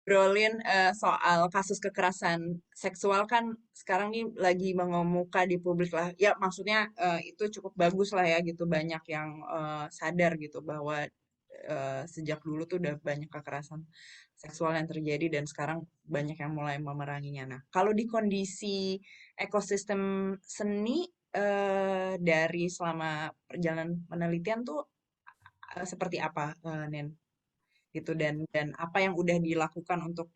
S1: ngobrolin soal kasus kekerasan seksual kan sekarang nih lagi mengemuka di publik lah. Ya maksudnya itu cukup bagus lah ya gitu, banyak yang sadar gitu bahwa sejak dulu tuh udah banyak kekerasan seksual yang terjadi dan sekarang banyak yang mulai memeranginya. Nah, kalau di kondisi ekosistem seni dari selama perjalanan penelitian tuh seperti apa, Nen? Gitu dan apa yang udah dilakukan untuk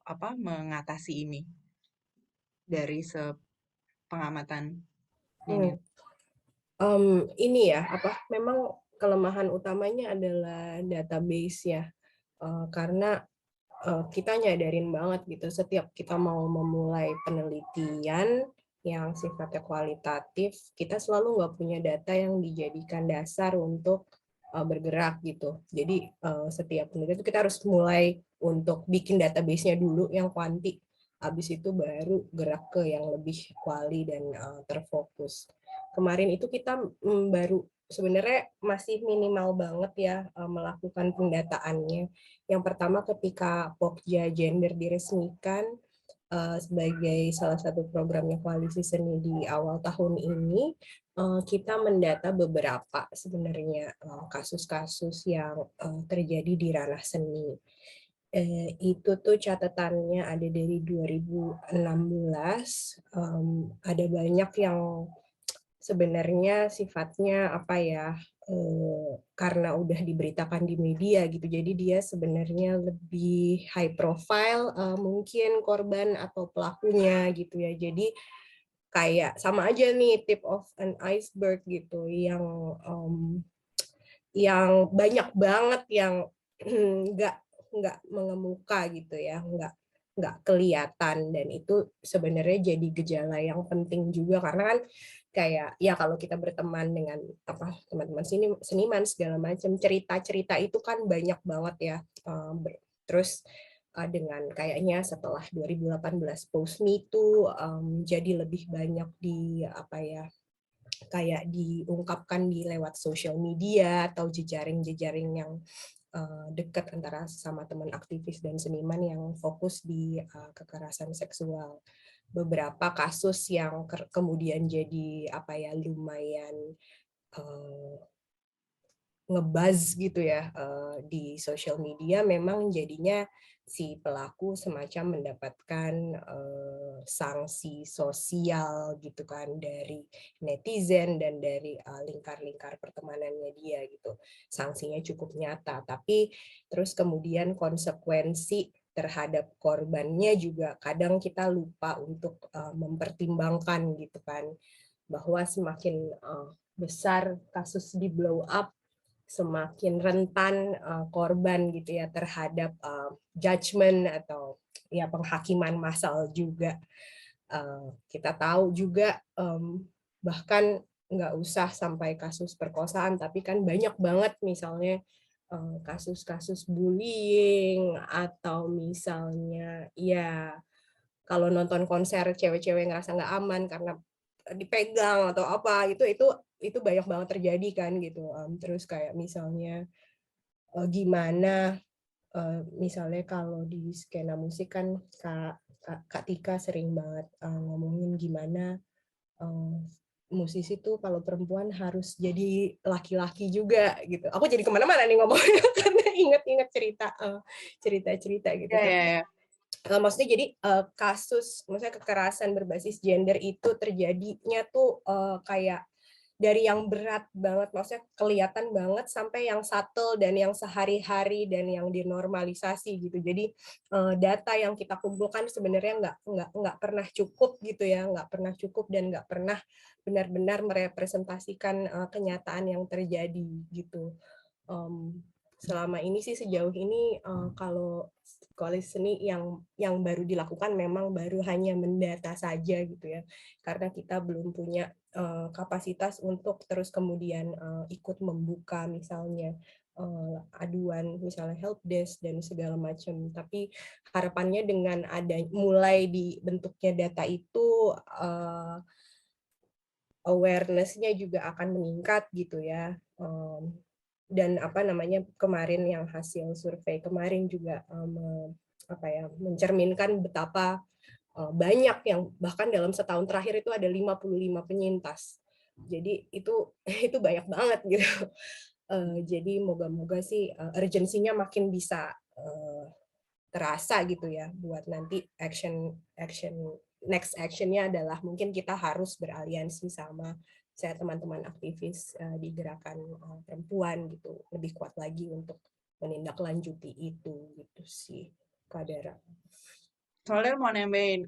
S1: apa mengatasi ini dari sepengamatan
S2: Hmm.
S1: Ninin.
S2: Ini ya, apa memang kelemahan utamanya adalah database ya. Karena kita nyadarin banget gitu, setiap kita mau memulai penelitian yang sifatnya kualitatif, kita selalu nggak punya data yang dijadikan dasar untuk bergerak gitu. Jadi setiap penelitian itu kita harus mulai untuk bikin database-nya dulu yang kuanti, habis itu baru gerak ke yang lebih kuali dan terfokus. Kemarin itu kita baru sebenarnya masih minimal banget ya melakukan pendataannya. Yang pertama ketika Pokja Gender diresmikan sebagai salah satu programnya Koalisi Seni di awal tahun ini, kita mendata beberapa sebenarnya kasus-kasus yang terjadi di ranah seni. Itu tuh catatannya ada dari 2016, ada banyak yang sebenarnya sifatnya apa ya, karena udah diberitakan di media gitu, jadi dia sebenarnya lebih high profile mungkin korban atau pelakunya gitu ya. Jadi kayak sama aja nih tip of an iceberg gitu, yang banyak banget yang nggak mengemuka gitu ya, nggak kelihatan, dan itu sebenarnya jadi gejala yang penting juga karena kan kayak ya kalau kita berteman dengan apa teman-teman seniman segala macam, cerita-cerita itu kan banyak banget ya. Terus dengan kayaknya setelah 2018 post Me Too jadi lebih banyak di apa ya, kayak diungkapkan di lewat sosial media atau jejaring-jejaring yang dekat antara sama teman aktivis dan seniman yang fokus di kekerasan seksual. Beberapa kasus yang kemudian jadi apa ya lumayan ngebuzz gitu ya di sosial media, memang jadinya si pelaku semacam mendapatkan sanksi sosial gitu kan dari netizen dan dari lingkar-lingkar pertemanannya dia gitu. Sanksinya cukup nyata, tapi terus kemudian konsekuensi terhadap korbannya juga kadang kita lupa untuk mempertimbangkan gitu kan, bahwa semakin besar kasus di blow up, semakin rentan korban gitu ya terhadap judgment atau ya penghakiman massal juga. Kita tahu juga bahkan nggak usah sampai kasus perkosaan, tapi kan banyak banget misalnya kasus-kasus bullying atau misalnya ya kalau nonton konser cewek-cewek ngerasa nggak aman karena dipegang atau apa, itu banyak banget terjadi kan gitu. Terus kayak misalnya gimana misalnya kalau di skena musik kan Kak Tika sering banget ngomongin gimana musisi tuh kalau perempuan harus jadi laki-laki juga gitu. Aku jadi kemana-mana nih ngomongnya karena inget-inget cerita-cerita gitu.
S1: Ya, ya, ya.
S2: Maksudnya jadi kasus maksudnya kekerasan berbasis gender itu terjadinya tuh kayak dari yang berat banget, maksudnya kelihatan banget sampai yang subtle dan yang sehari-hari dan yang dinormalisasi gitu. Jadi data yang kita kumpulkan sebenarnya nggak pernah cukup gitu ya, nggak pernah cukup dan nggak pernah benar-benar merepresentasikan kenyataan yang terjadi gitu. Selama ini sih sejauh ini kalau Koalisi Seni yang baru dilakukan memang baru hanya mendata saja gitu ya, karena kita belum punya kapasitas untuk terus kemudian ikut membuka misalnya aduan misalnya help desk dan segala macam. Tapi harapannya dengan ada mulai dibentuknya data itu awareness-nya juga akan meningkat gitu ya. Dan apa namanya kemarin yang hasil survei kemarin juga mencerminkan betapa banyak yang bahkan dalam setahun terakhir itu ada 55 penyintas. Jadi itu itu banyak banget gitu. Jadi moga-moga sih urgensinya makin bisa terasa gitu ya buat nanti next actionnya adalah mungkin kita harus beraliansi sama saya teman-teman aktivis di gerakan perempuan gitu lebih kuat lagi untuk menindaklanjuti itu gitu sih Kak Dara.
S1: Soalnya mau nambahin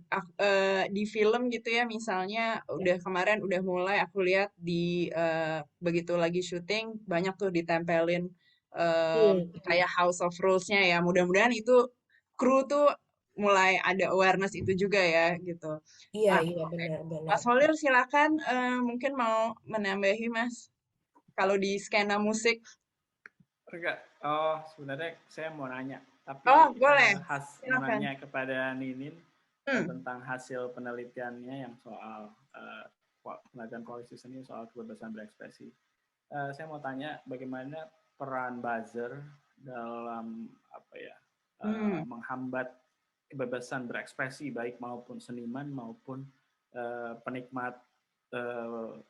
S1: di film gitu ya misalnya kemarin udah mulai aku lihat di begitu lagi syuting banyak tuh ditempelin kayak House of Rules-nya ya. Mudah-mudahan itu kru tuh mulai ada awareness itu juga ya gitu.
S2: Iya,
S1: Ah,
S2: iya
S1: oke.
S2: benar-benar.
S1: Mas Holil silakan mungkin mau menambahi Mas kalau di skena musik.
S5: Enggak, sebenarnya saya mau nanya,
S1: Oh,
S5: tapi
S1: boleh.
S5: mau
S1: Silakan.
S5: nanya kepada Ninin
S1: Hmm.
S5: tentang hasil penelitiannya yang soal penelitian koalisi seni soal kebebasan berekspresi. Saya mau tanya bagaimana peran buzzer dalam menghambat kebebasan berekspresi baik maupun seniman maupun penikmat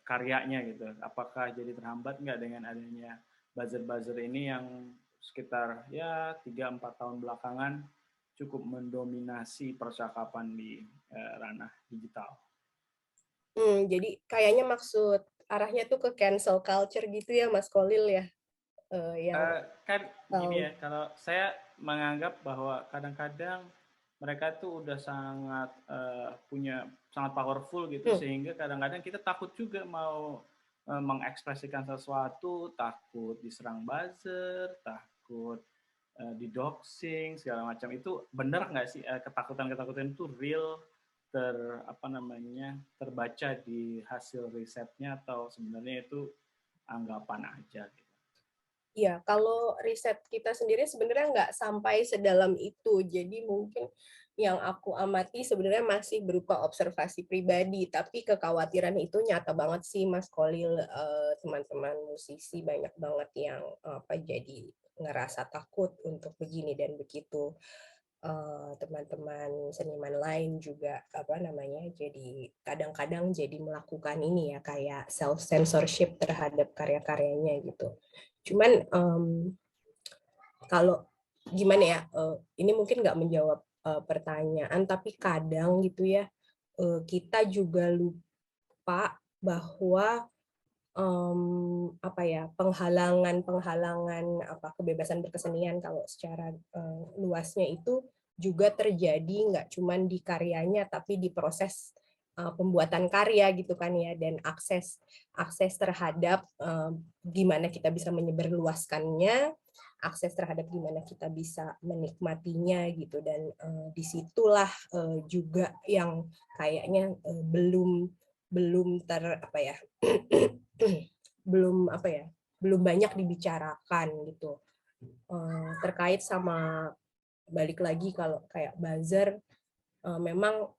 S5: karyanya gitu. Apakah jadi terhambat nggak dengan adanya buzzer-buzzer ini yang sekitar 3-4 tahun belakangan cukup mendominasi percakapan di ranah digital.
S2: Jadi kayaknya maksud arahnya tuh ke cancel culture gitu ya Mas Kolil ya.
S5: Kan gini ya, kalau saya menganggap bahwa kadang-kadang mereka tuh udah sangat sangat powerful gitu sehingga kadang-kadang kita takut juga mau mengekspresikan sesuatu, takut diserang buzzer, takut didoxing segala macam. Itu benar nggak sih ketakutan-ketakutan itu real terbaca di hasil risetnya atau sebenarnya itu anggapan aja gitu?
S2: Iya, kalau riset kita sendiri sebenarnya nggak sampai sedalam itu. Jadi mungkin yang aku amati sebenarnya masih berupa observasi pribadi, tapi kekhawatiran itu nyata banget sih Mas Kolil, teman-teman musisi banyak banget yang jadi ngerasa takut untuk begini dan begitu. Teman-teman seniman lain juga jadi kadang-kadang jadi melakukan ini ya kayak self censorship terhadap karya-karyanya gitu. Cuman kalau gimana ya, ini mungkin nggak menjawab pertanyaan, tapi kadang gitu ya kita juga lupa bahwa penghalangan kebebasan berkesenian kalau secara luasnya itu juga terjadi nggak cuma di karyanya tapi di proses pembuatan karya gitu kan ya, dan akses terhadap gimana kita bisa menyebarluaskannya, akses terhadap gimana kita bisa menikmatinya gitu, dan disitulah juga yang kayaknya belum belum banyak dibicarakan gitu terkait sama balik lagi kalau kayak buzzer. Memang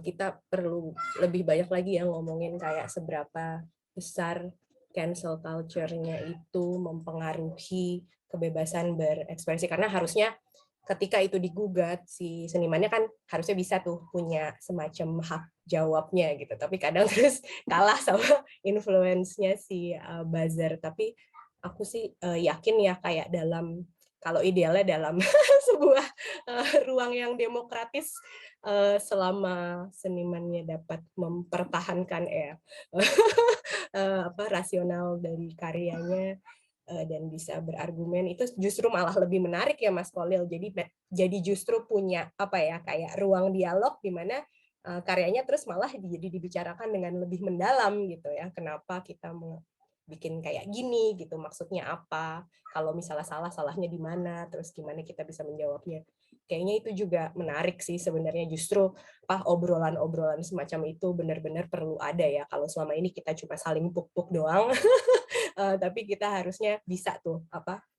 S2: kita perlu lebih banyak lagi yang ngomongin kayak seberapa besar cancel culture-nya itu mempengaruhi kebebasan berekspresi, karena harusnya ketika itu digugat si senimannya kan harusnya bisa tuh punya semacam hak jawabnya gitu, tapi kadang terus kalah sama influence-nya si buzzer. Tapi aku sih yakin ya kayak kalau idealnya dalam sebuah ruang yang demokratis, selama senimannya dapat mempertahankan rasional dari karyanya dan bisa berargumen, itu justru malah lebih menarik ya Mas Kolil. Jadi justru punya kayak ruang dialog di mana karyanya terus malah jadi dibicarakan dengan lebih mendalam gitu ya. Kenapa kita mau bikin kayak gini gitu, maksudnya apa, kalau misalnya salahnya di mana, terus gimana kita bisa menjawabnya. Kayaknya itu juga menarik sih sebenarnya, justru obrolan-obrolan semacam itu benar-benar perlu ada ya. Kalau selama ini kita cuma saling puk-puk doang tapi kita harusnya bisa tuh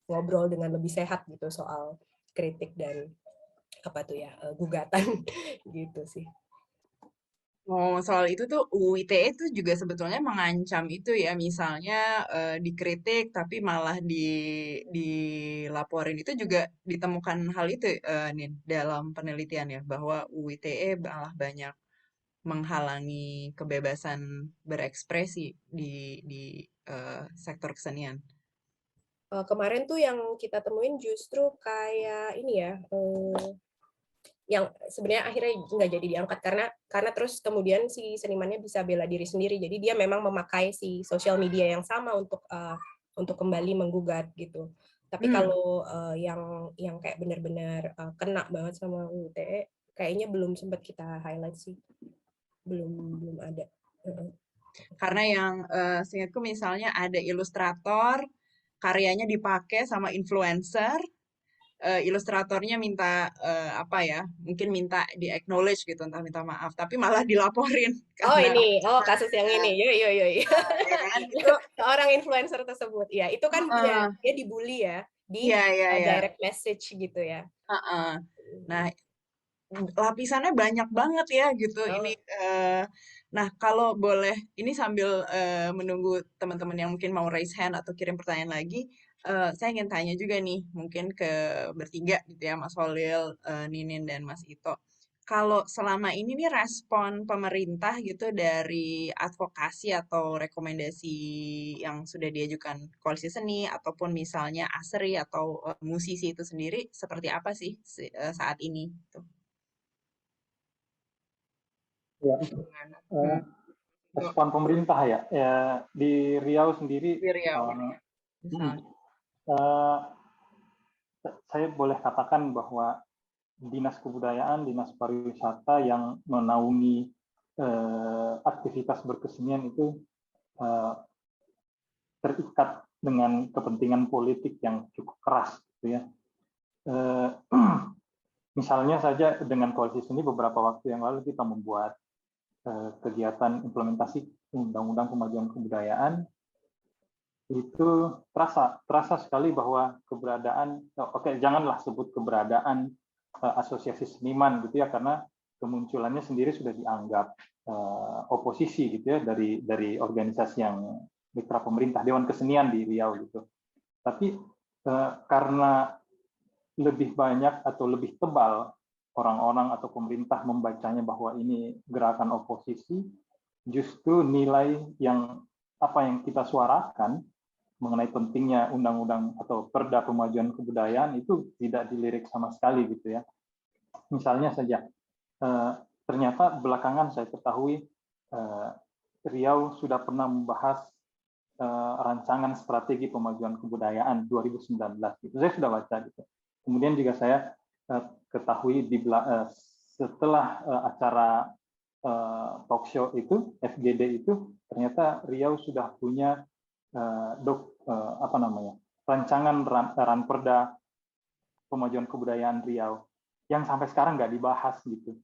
S2: ngobrol dengan lebih sehat gitu soal kritik dan apa tuh ya gugatan gitu sih.
S1: Oh, soal itu tuh UU ITE itu juga sebetulnya mengancam itu ya, misalnya dikritik tapi malah dilaporin itu juga ditemukan hal itu Nin dalam penelitian ya bahwa UU ITE malah banyak menghalangi kebebasan berekspresi di sektor kesenian.
S2: Kemarin tuh yang kita temuin justru kayak ini ya, yang sebenarnya akhirnya nggak jadi diangkat karena terus kemudian si senimannya bisa bela diri sendiri. Jadi dia memang memakai si sosial media yang sama untuk kembali menggugat gitu. Tapi
S1: Hmm.
S2: kalau yang kayak benar-benar kena banget sama UTE kayaknya belum sempat kita highlight sih. Belum ada.
S1: Karena yang seingatku misalnya ada ilustrator, karyanya dipakai sama influencer, ilustratornya minta apa ya, mungkin minta di acknowledge gitu, entah minta maaf, tapi malah dilaporin
S2: Oh
S1: karena
S2: kasus yang ini, yo.
S1: ya kan itu,
S2: Seorang influencer tersebut, ya itu kan dia dibully ya di
S1: iya iya iya,
S2: direct message gitu ya.
S1: nah lapisannya banyak banget ya gitu
S2: Oh,
S1: ini. Nah kalau boleh ini sambil menunggu teman-teman yang mungkin mau raise hand atau kirim pertanyaan lagi, saya ingin tanya juga nih mungkin ke bertiga gitu ya Mas Holil, Ninin dan Mas Ito. Kalau selama ini nih respon pemerintah gitu dari advokasi atau rekomendasi yang sudah diajukan koalisi seni ataupun misalnya ASRI atau musisi itu sendiri seperti apa sih saat ini? Tuh.
S6: Ya,
S1: Gimana?
S6: respon pemerintah ya. Di Riau sendiri,
S1: Di Riau
S6: mm,
S1: misalnya.
S6: eh, saya boleh katakan bahwa dinas kebudayaan, dinas pariwisata yang menaungi aktivitas berkesenian itu eh, terikat dengan kepentingan politik yang cukup keras, gitu ya. Misalnya saja dengan koalisi seni beberapa waktu yang lalu kita membuat kegiatan implementasi Undang-Undang Kemajuan Kebudayaan, itu terasa sekali bahwa keberadaan, oke, janganlah sebut keberadaan asosiasi seniman gitu ya, karena kemunculannya sendiri sudah dianggap oposisi gitu ya dari organisasi yang mitra pemerintah, Dewan Kesenian di Riau gitu. Tapi karena lebih banyak atau lebih tebal orang-orang atau pemerintah membacanya bahwa ini gerakan oposisi, justru nilai yang apa yang kita suarakan mengenai pentingnya undang-undang atau perda pemajuan kebudayaan itu tidak dilirik sama sekali gitu ya. Misalnya saja, ternyata belakangan saya ketahui Riau sudah pernah membahas rancangan strategi pemajuan kebudayaan 2019. Itu saya sudah baca gitu. Kemudian juga saya ketahui setelah acara talk show itu, FGD itu, ternyata Riau sudah punya rancangan ranperda pemajuan kebudayaan Riau yang sampai sekarang nggak dibahas gitu,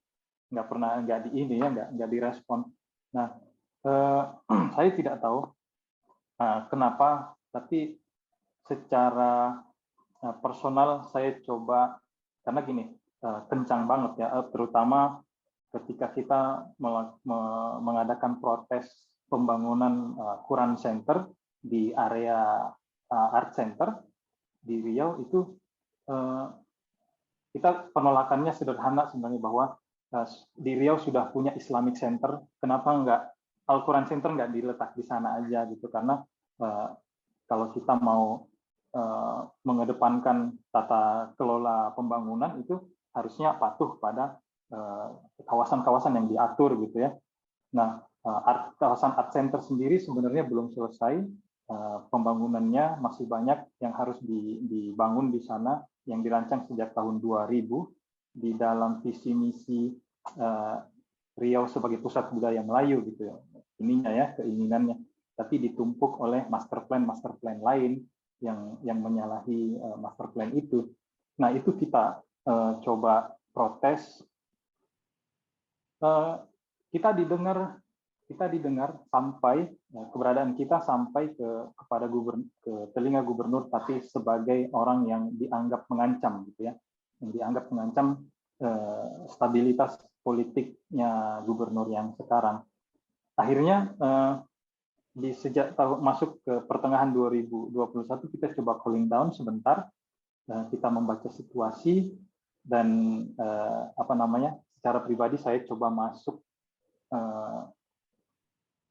S6: nggak direspon. Nah, saya tidak tahu kenapa, tapi secara personal saya coba, karena gini, kencang banget ya, terutama ketika kita mengadakan protes pembangunan Quran Center di area Art Center di Riau itu, kita penolakannya sederhana sebenarnya, bahwa di Riau sudah punya Islamic Center, kenapa nggak Al-Quran Center nggak diletak di sana aja gitu, karena kalau kita mau mengedepankan tata kelola pembangunan itu harusnya patuh pada kawasan-kawasan yang diatur gitu ya. Nah, kawasan Art Center sendiri sebenarnya belum selesai, pembangunannya masih banyak yang harus dibangun di sana, yang dirancang sejak tahun 2000 di dalam visi misi Riau sebagai pusat budaya Melayu gitu ya. Ininya ya, keinginannya, tapi ditumpuk oleh master plan lain yang menyalahi master plan itu. Nah, itu kita coba protes. Kita didengar kita didengar sampai keberadaan kita sampai kepada ke telinga gubernur, tapi sebagai orang yang dianggap mengancam gitu ya, yang dianggap mengancam stabilitas politiknya gubernur yang sekarang. Akhirnya di sejak masuk ke pertengahan 2021 kita coba cooling down sebentar, kita membaca situasi dan secara pribadi saya coba masuk.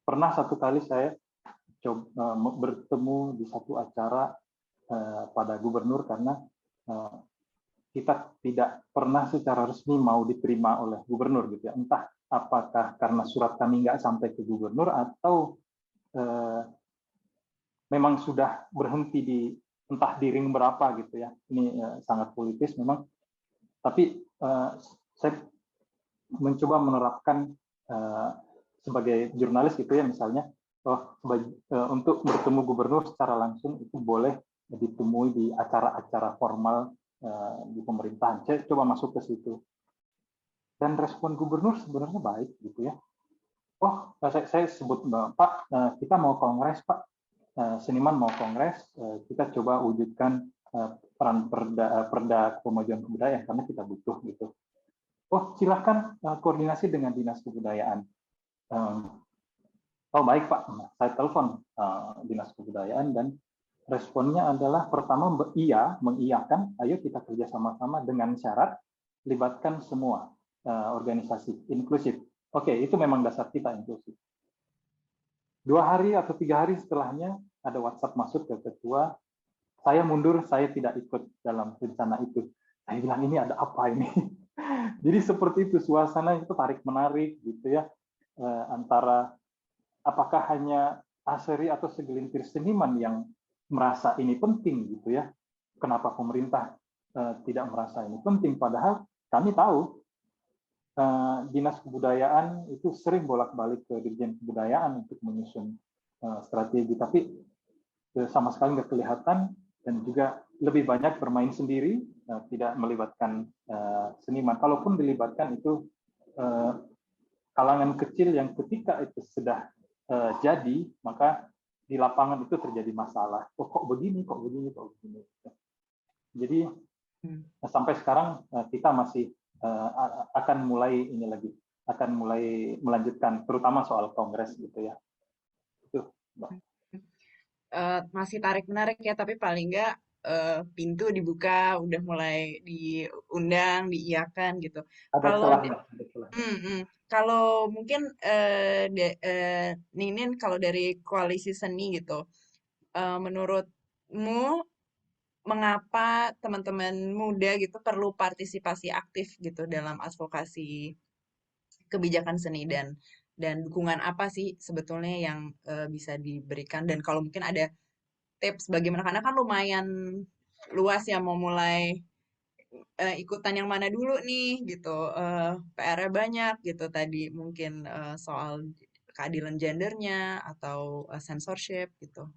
S6: Pernah satu kali saya coba bertemu di satu acara pada gubernur karena kita tidak pernah secara resmi mau diterima oleh gubernur gitu ya. Entah apakah karena surat kami nggak sampai ke gubernur atau memang sudah berhenti di entah di ring berapa gitu ya. Ini sangat politis memang. Tapi saya mencoba menerapkan sebagai jurnalis gitu ya, misalnya untuk bertemu gubernur secara langsung itu boleh ditemui di acara-acara formal di pemerintahan. Saya coba masuk ke situ. Dan respon gubernur sebenarnya baik gitu ya. Oh, saya sebut, Pak, kita mau kongres, Pak. Seniman mau kongres, kita coba wujudkan peran perda kemajuan kebudayaan karena kita butuh gitu. Oh, silahkan koordinasi dengan dinas kebudayaan. Oh baik Pak, saya telepon dinas kebudayaan dan responnya adalah pertama mengiyakan, ayo kita kerja sama-sama dengan syarat libatkan semua organisasi inklusif. Oke, itu memang dasar kita inklusif. 2 hari atau 3 hari setelahnya ada WhatsApp masuk ke ketua, saya mundur, saya tidak ikut dalam rencana itu. Saya bilang ini ada apa ini? Jadi seperti itu suasana itu tarik menarik gitu ya, antara apakah hanya Aseri atau segelintir seniman yang merasa ini penting gitu ya. Kenapa pemerintah tidak merasa ini penting? Padahal kami tahu dinas kebudayaan itu sering bolak-balik ke Dirjen Kebudayaan untuk menyusun strategi, tapi sama sekali nggak kelihatan dan juga lebih banyak bermain sendiri, tidak melibatkan seniman. Kalaupun dilibatkan itu kalangan kecil yang ketika itu sudah jadi, maka di lapangan itu terjadi masalah. Oh, kok begini, kok begini, kok begini. Jadi sampai sekarang kita masih akan mulai melanjutkan, terutama soal kongres gitu ya. Itu, Mbak.
S1: Masih tarik menarik ya, tapi paling enggak pintu dibuka, udah mulai diundang, diiyakan gitu.
S6: Ada celahnya.
S1: Kalau mungkin Ninin, kalau dari koalisi seni gitu, menurutmu mengapa teman-teman muda gitu perlu partisipasi aktif gitu dalam advokasi kebijakan seni, dan dukungan apa sih sebetulnya yang bisa diberikan, dan kalau mungkin ada tips bagaimana, karena kan lumayan luas ya mau mulai ikutan yang mana dulu nih gitu, PR-nya banyak gitu tadi, mungkin soal keadilan gendernya atau censorship gitu.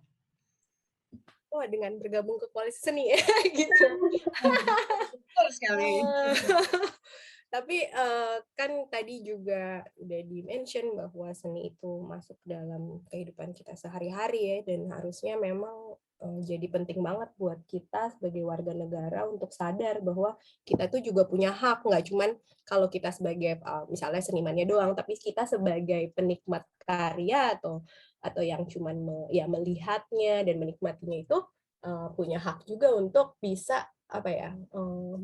S2: Wah, dengan bergabung ke koalisi seni ya gitu.
S1: Betul sekali.
S2: Tapi kan tadi juga udah di-mention bahwa seni itu masuk dalam kehidupan kita sehari-hari ya, dan harusnya memang jadi penting banget buat kita sebagai warga negara untuk sadar bahwa kita tuh juga punya hak, nggak cuman kalau kita sebagai misalnya senimannya doang, tapi kita sebagai penikmat karya atau yang cuman ya melihatnya dan menikmatinya itu punya hak juga untuk bisa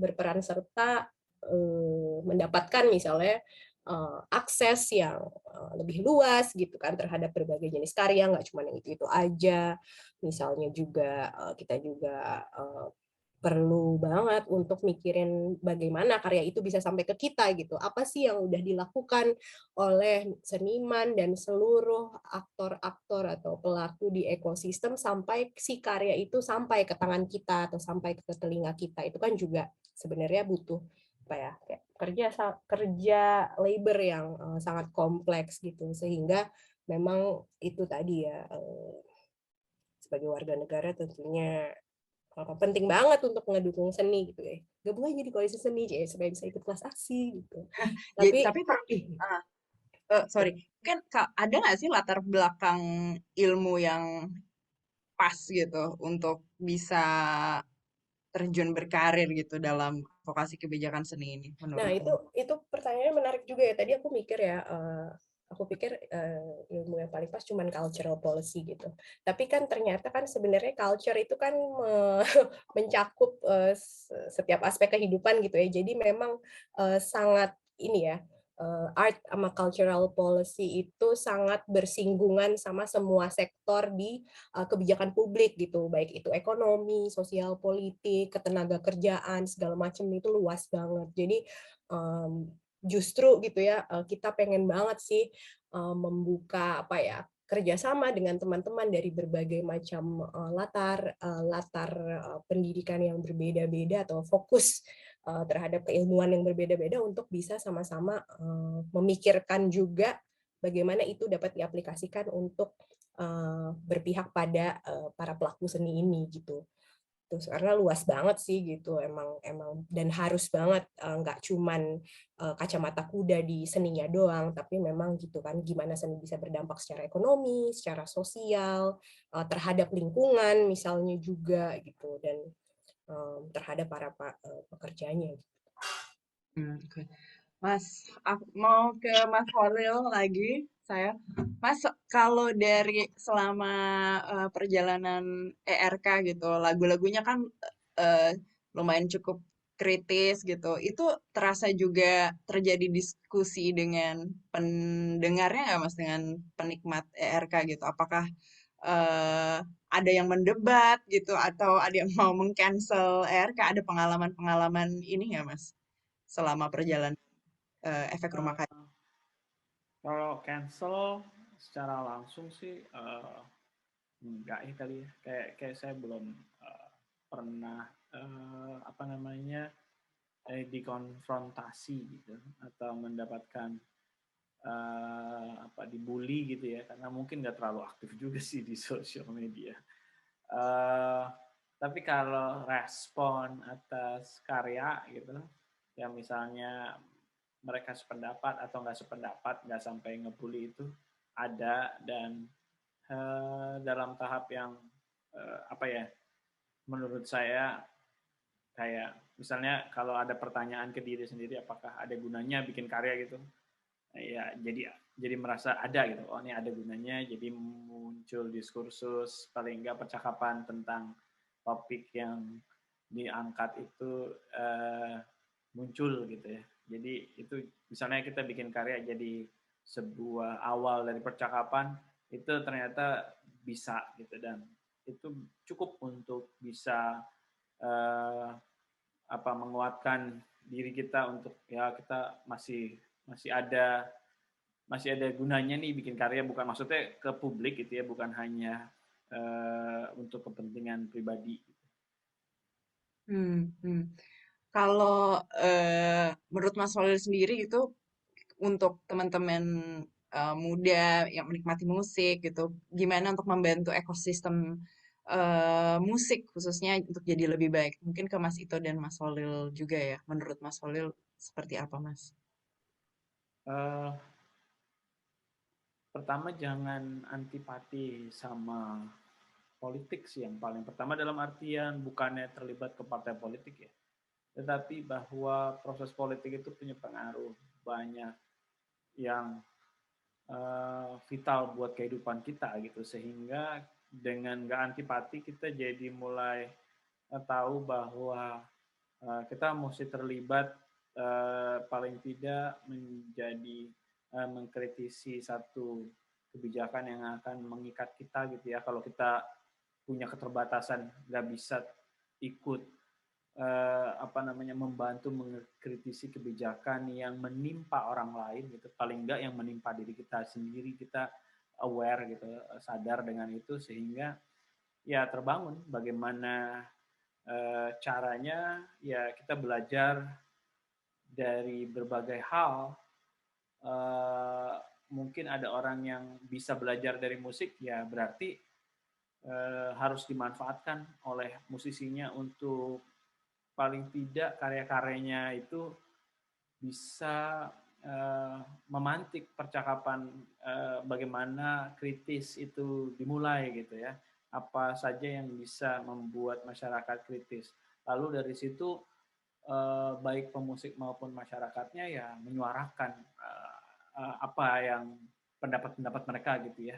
S2: berperan serta mendapatkan misalnya akses yang lebih luas gitu kan terhadap berbagai jenis karya, nggak cuma yang itu aja. Misalnya juga kita juga perlu banget untuk mikirin bagaimana karya itu bisa sampai ke kita gitu. Apa sih yang udah dilakukan oleh seniman dan seluruh aktor-aktor atau pelaku di ekosistem sampai si karya itu sampai ke tangan kita atau sampai ke telinga kita. Itu kan juga sebenarnya butuh kerja labor yang sangat kompleks gitu, sehingga memang itu tadi ya sebagai warga negara tentunya penting banget untuk ngedukung seni gitu ya. Gabung aja di koalisi seni supaya bisa ikut kelas aksi gitu.
S1: Tapi sorry, mungkin ada nggak sih latar belakang ilmu yang pas gitu untuk bisa terjun berkarir gitu dalam advokasi kebijakan seni ini
S2: Nah,
S1: menurut kamu?
S2: itu pertanyaannya menarik juga ya. Tadi aku mikir ya, aku pikir ilmu yang paling pas cuman cultural policy gitu. Tapi kan ternyata kan sebenarnya culture itu kan mencakup setiap aspek kehidupan gitu ya. Jadi memang sangat ini ya, art sama cultural policy itu sangat bersinggungan sama semua sektor di kebijakan publik gitu, baik itu ekonomi, sosial politik, ketenaga kerjaan, segala macam itu luas banget. Jadi justru gitu ya, kita pengen banget sih membuka apa ya, kerjasama dengan teman-teman dari berbagai macam latar pendidikan yang berbeda-beda atau fokus terhadap keilmuan yang berbeda-beda untuk bisa sama-sama memikirkan juga bagaimana itu dapat diaplikasikan untuk berpihak pada para pelaku seni ini gitu. Terus karena luas banget sih gitu, emang emang dan harus banget nggak cuman kacamata kuda di seninya doang, tapi memang gitu kan gimana seni bisa berdampak secara ekonomi, secara sosial, terhadap lingkungan misalnya juga gitu, dan terhadap para pekerjanya.
S1: Oke. Mas, aku mau ke Mas Holil lagi. Saya, Mas, kalau dari selama perjalanan ERK gitu, lagu-lagunya kan eh, lumayan cukup kritis gitu. Itu terasa juga terjadi diskusi dengan pendengarnya nggak, Mas, dengan penikmat ERK gitu? Apakah eh, ada yang mendebat gitu, atau ada yang mau meng-cancel ERK? Ada pengalaman-pengalaman ini nggak, Mas, selama perjalanan efek rumah kaca?
S5: Eh, Kalau cancel secara langsung sih enggak ya kali ya. Kayak saya belum pernah apa namanya dikonfrontasi gitu atau mendapatkan apa dibully gitu ya karena mungkin nggak terlalu aktif juga sih di sosial media. Eh, tapi kalau respon atas karya gitu, yang misalnya mereka sependapat atau nggak sependapat, nggak sampai ngebully itu ada dan dalam tahap yang apa ya, menurut saya kayak misalnya kalau ada pertanyaan ke diri sendiri, apakah ada gunanya bikin karya gitu? Ya jadi merasa ada gitu, oh ini ada gunanya, jadi muncul diskursus paling enggak percakapan tentang topik yang diangkat itu muncul gitu ya. Jadi itu misalnya kita bikin karya jadi sebuah awal dari percakapan itu ternyata bisa gitu dan itu cukup untuk bisa eh, apa menguatkan diri kita untuk ya kita masih ada gunanya nih bikin karya bukan maksudnya ke publik gitu ya bukan hanya untuk kepentingan pribadi.
S1: Hmm, hmm. Kalau menurut Mas Walil sendiri itu untuk teman-teman muda yang menikmati musik gitu, gimana untuk membantu ekosistem musik khususnya untuk jadi lebih baik? Mungkin ke Mas Ito dan Mas Walil juga ya. Menurut Mas Walil seperti apa, Mas?
S5: Uh, Pertama jangan antipati sama politik sih yang paling pertama dalam artian bukannya terlibat ke partai politik ya, tetapi bahwa proses politik itu punya pengaruh banyak yang vital buat kehidupan kita gitu sehingga dengan nggak antipati kita jadi mulai tahu bahwa kita mesti terlibat paling tidak menjadi mengkritisi satu kebijakan yang akan mengikat kita gitu ya kalau kita punya keterbatasan nggak bisa ikut apa namanya membantu mengkritisi kebijakan yang menimpa orang lain gitu paling enggak yang menimpa diri kita sendiri kita aware gitu sadar dengan itu sehingga ya terbangun bagaimana caranya ya kita belajar dari berbagai hal mungkin ada orang yang bisa belajar dari musik ya berarti harus dimanfaatkan oleh musisinya untuk paling tidak karya-karyanya itu bisa memantik percakapan bagaimana kritis itu dimulai gitu ya. Apa saja yang bisa membuat masyarakat kritis. Lalu dari situ baik pemusik maupun masyarakatnya ya menyuarakan apa yang pendapat-pendapat mereka gitu ya.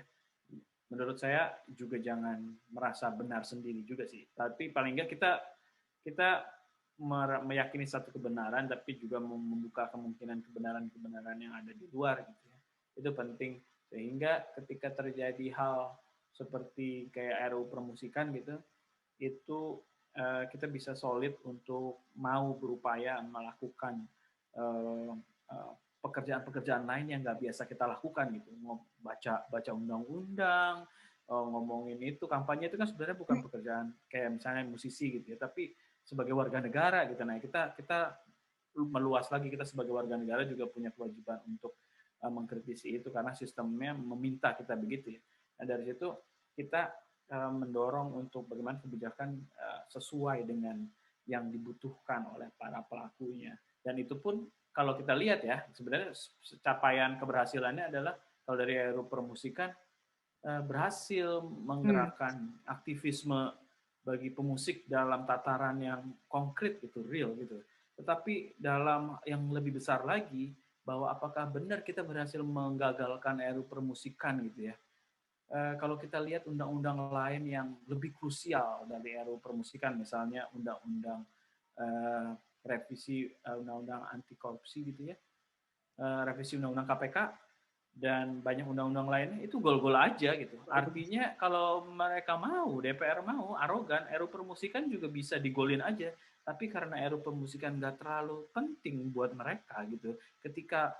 S5: Menurut saya juga jangan merasa benar sendiri juga sih. Tapi paling nggak kita meyakini satu kebenaran, tapi juga membuka kemungkinan kebenaran-kebenaran yang ada di luar gitu ya. Itu penting sehingga ketika terjadi hal seperti kayak RUU permusikan gitu, itu kita bisa solid untuk mau berupaya melakukan pekerjaan-pekerjaan lain yang nggak biasa kita lakukan gitu, baca undang-undang, ngomongin itu kampanye itu kan sebenarnya bukan pekerjaan kayak misalnya musisi gitu ya, tapi sebagai warga negara gitu. Nah kita meluas lagi, kita sebagai warga negara juga punya kewajiban untuk mengkritisi itu karena sistemnya meminta kita begitu ya. Nah dari situ kita mendorong untuk bagaimana kebijakan sesuai dengan yang dibutuhkan oleh para pelakunya. Dan itu pun kalau kita lihat ya, sebenarnya capaian keberhasilannya adalah kalau dari RUU permusikan berhasil menggerakkan aktivisme bagi pemusik dalam tataran yang konkret gitu, real gitu. Tetapi dalam yang lebih besar lagi, bahwa apakah benar kita berhasil menggagalkan RUU permusikan gitu ya. Kalau kita lihat undang-undang lain yang lebih krusial dari RUU permusikan, misalnya undang-undang revisi undang-undang anti korupsi gitu ya, revisi undang-undang KPK, dan banyak undang-undang lainnya itu gol-gol aja gitu. Artinya kalau mereka mau, DPR mau, arogan, RUU permusikan juga bisa digolin aja. Tapi karena RUU permusikan nggak terlalu penting buat mereka gitu. Ketika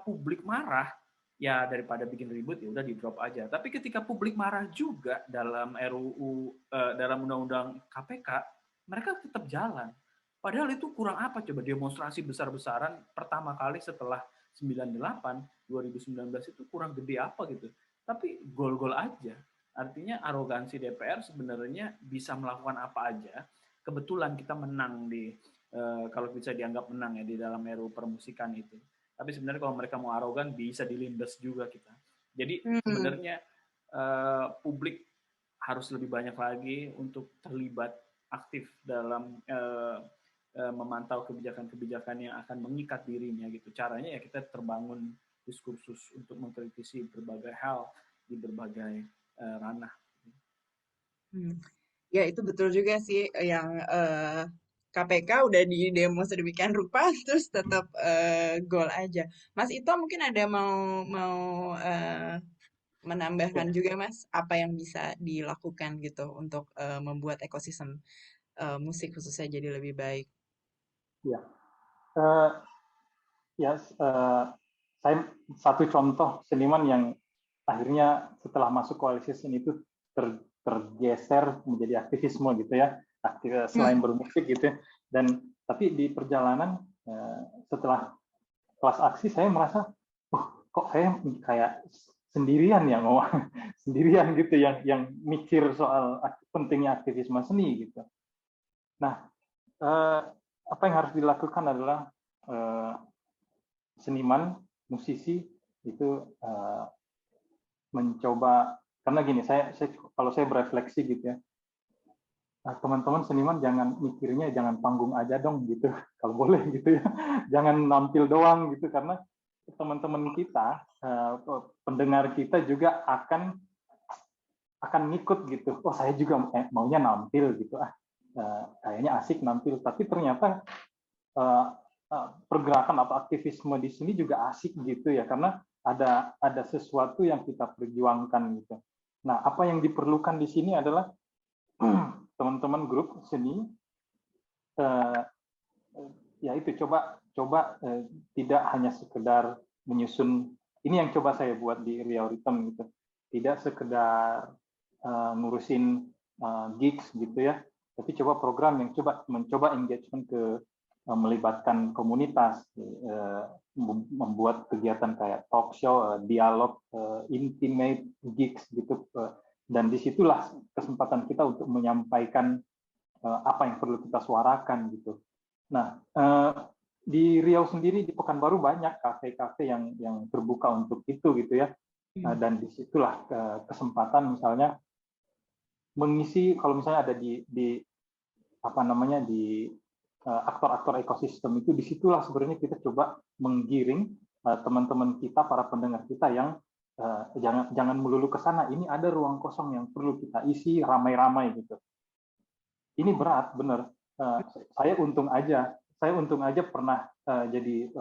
S5: publik marah, ya daripada bikin ribut ya udah di drop aja. Tapi ketika publik marah juga dalam RUU dalam undang-undang KPK, mereka tetap jalan. Padahal itu kurang apa coba demonstrasi besar-besaran pertama kali setelah 2019 itu kurang gede apa gitu. Tapi gol-gol aja. Artinya arogansi DPR sebenarnya bisa melakukan apa aja. Kebetulan kita menang di kalau bisa dianggap menang ya di dalam RUU permusikan itu. Tapi sebenarnya kalau mereka mau arogan bisa dilindas juga kita. Jadi sebenarnya publik harus lebih banyak lagi untuk terlibat aktif dalam memantau kebijakan-kebijakan yang akan mengikat dirinya gitu. Caranya ya kita terbangun diskursus untuk mengkritisi berbagai hal di berbagai ranah.
S1: Ya itu betul juga sih yang KPK udah di demo sedemikian rupa terus tetap gol aja. Mas Ito mungkin ada mau menambahkan juga Mas apa yang bisa dilakukan gitu untuk membuat ekosistem musik khususnya jadi lebih baik.
S6: Ya, saya satu contoh seniman yang akhirnya setelah masuk koalisi seni itu tergeser menjadi aktivisme gitu ya, selain bermusik gitu ya. Dan tapi di perjalanan setelah kelas aksi saya merasa, kok saya kayak sendirian ya ngomong sendirian gitu yang mikir soal pentingnya aktivisme seni gitu. Nah, apa yang harus dilakukan adalah seniman, musisi itu mencoba, karena gini, kalau saya berefleksi gitu ya, teman-teman seniman jangan mikirnya jangan panggung aja dong gitu, kalau boleh gitu ya, jangan nampil doang gitu, karena teman-teman kita, pendengar kita juga akan ngikut gitu. Oh saya juga maunya nampil gitu, kayaknya asik nampil, tapi ternyata pergerakan atau aktivisme di sini juga asik gitu ya, karena ada sesuatu yang kita perjuangkan gitu. Nah, apa yang diperlukan di sini adalah teman-teman grup seni ya itu coba tidak hanya sekedar menyusun, ini yang coba saya buat di Riau Rhythm gitu, tidak sekedar ngurusin gigs gitu ya, tapi coba program yang mencoba engagement melibatkan komunitas, membuat kegiatan kayak talk show, dialog, intimate gigs gitu, dan disitulah kesempatan kita untuk menyampaikan apa yang perlu kita suarakan gitu. Nah, di Riau sendiri di Pekanbaru banyak kafe-kafe yang terbuka untuk itu gitu ya. Dan disitulah kesempatan misalnya mengisi kalau misalnya ada di apa namanya di aktor-aktor ekosistem itu, disitulah sebenarnya kita coba menggiring teman-teman kita, para pendengar kita yang jangan melulu ke sana. Ini ada ruang kosong yang perlu kita isi ramai-ramai gitu. Ini berat, benar. Saya untung aja pernah jadi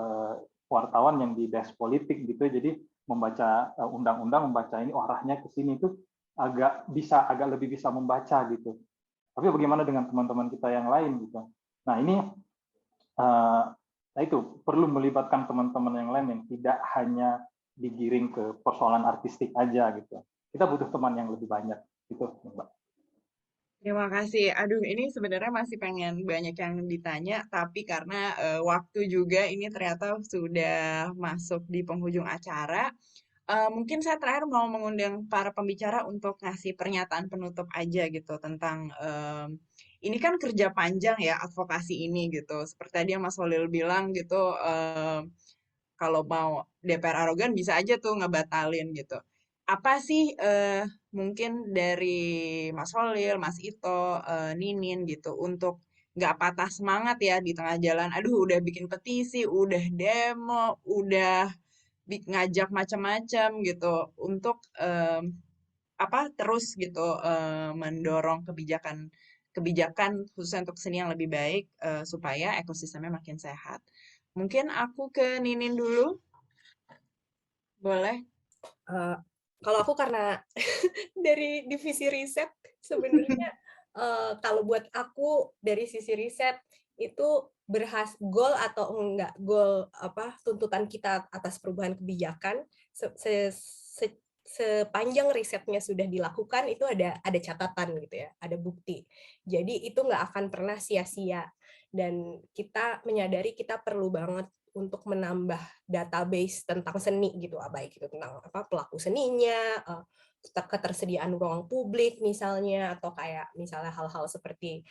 S6: wartawan yang di desk politik gitu. Jadi membaca undang-undang, membaca ini arahnya ke sini itu agak lebih bisa membaca gitu. Tapi bagaimana dengan teman-teman kita yang lain gitu. Nah ini nah itu perlu melibatkan teman-teman yang lain yang tidak hanya digiring ke persoalan artistik aja gitu. Kita butuh teman yang lebih banyak gitu, Mbak.
S1: Terima kasih. Aduh, ini sebenarnya masih pengen banyak yang ditanya, tapi karena waktu juga ini ternyata sudah masuk di penghujung acara. Mungkin saya terakhir mau mengundang para pembicara untuk ngasih pernyataan penutup aja gitu tentang ini kan kerja panjang ya advokasi ini gitu. Seperti tadi yang Mas Holil bilang gitu, kalau mau DPR arogan bisa aja tuh ngebatalin gitu. Apa sih mungkin dari Mas Holil, Mas Ito, Ninin gitu untuk nggak patah semangat ya di tengah jalan. Aduh, udah bikin petisi, udah demo, udah ngajak macam-macam gitu untuk apa terus gitu mendorong kebijakan khususnya untuk seni yang lebih baik supaya ekosistemnya makin sehat. Mungkin aku ke Ninin dulu, boleh?
S2: Eh, kalau aku karena dari divisi riset sebenarnya kalau buat aku dari sisi riset itu goal atau enggak goal apa tuntutan kita atas perubahan kebijakan sepanjang risetnya sudah dilakukan itu ada catatan gitu ya, ada bukti. Jadi itu nggak akan pernah sia-sia dan kita menyadari kita perlu banget untuk menambah database tentang seni gitu, baik itu tentang apa pelaku seninya, ketersediaan ruang publik misalnya, atau kayak misalnya hal-hal seperti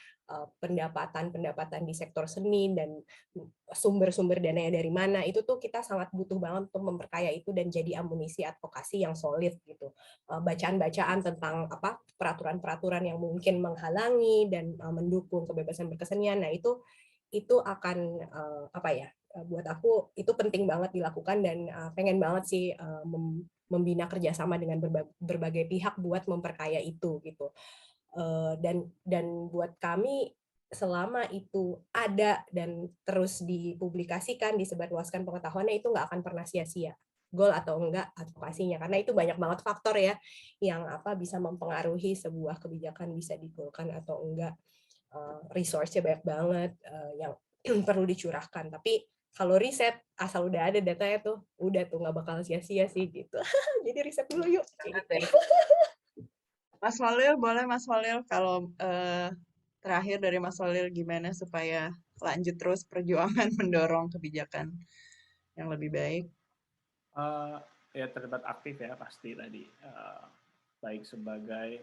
S2: pendapatan di sektor seni dan sumber-sumber dananya dari mana, itu tuh kita sangat butuh banget untuk memperkaya itu dan jadi amunisi advokasi yang solid gitu. Bacaan-bacaan tentang apa peraturan-peraturan yang mungkin menghalangi dan mendukung kebebasan berkesenian, nah itu akan apa ya, buat aku itu penting banget dilakukan dan pengen banget sih membina kerjasama dengan berbagai pihak buat memperkaya itu gitu. Dan buat kami selama itu ada dan terus dipublikasikan, disebarluaskan pengetahuannya, itu nggak akan pernah sia-sia goal atau enggak advokasinya, karena itu banyak banget faktor ya yang apa bisa mempengaruhi sebuah kebijakan bisa digolkan atau enggak. Resource-nya banyak banget yang perlu dicurahkan, tapi kalau riset asal udah ada datanya tuh udah tuh nggak bakal sia-sia sih gitu. Jadi riset dulu yuk.
S1: Mas Holil, boleh Mas Holil kalau terakhir dari Mas Holil gimana supaya lanjut terus perjuangan mendorong kebijakan yang lebih baik?
S5: Ya terlibat aktif ya pasti tadi, baik sebagai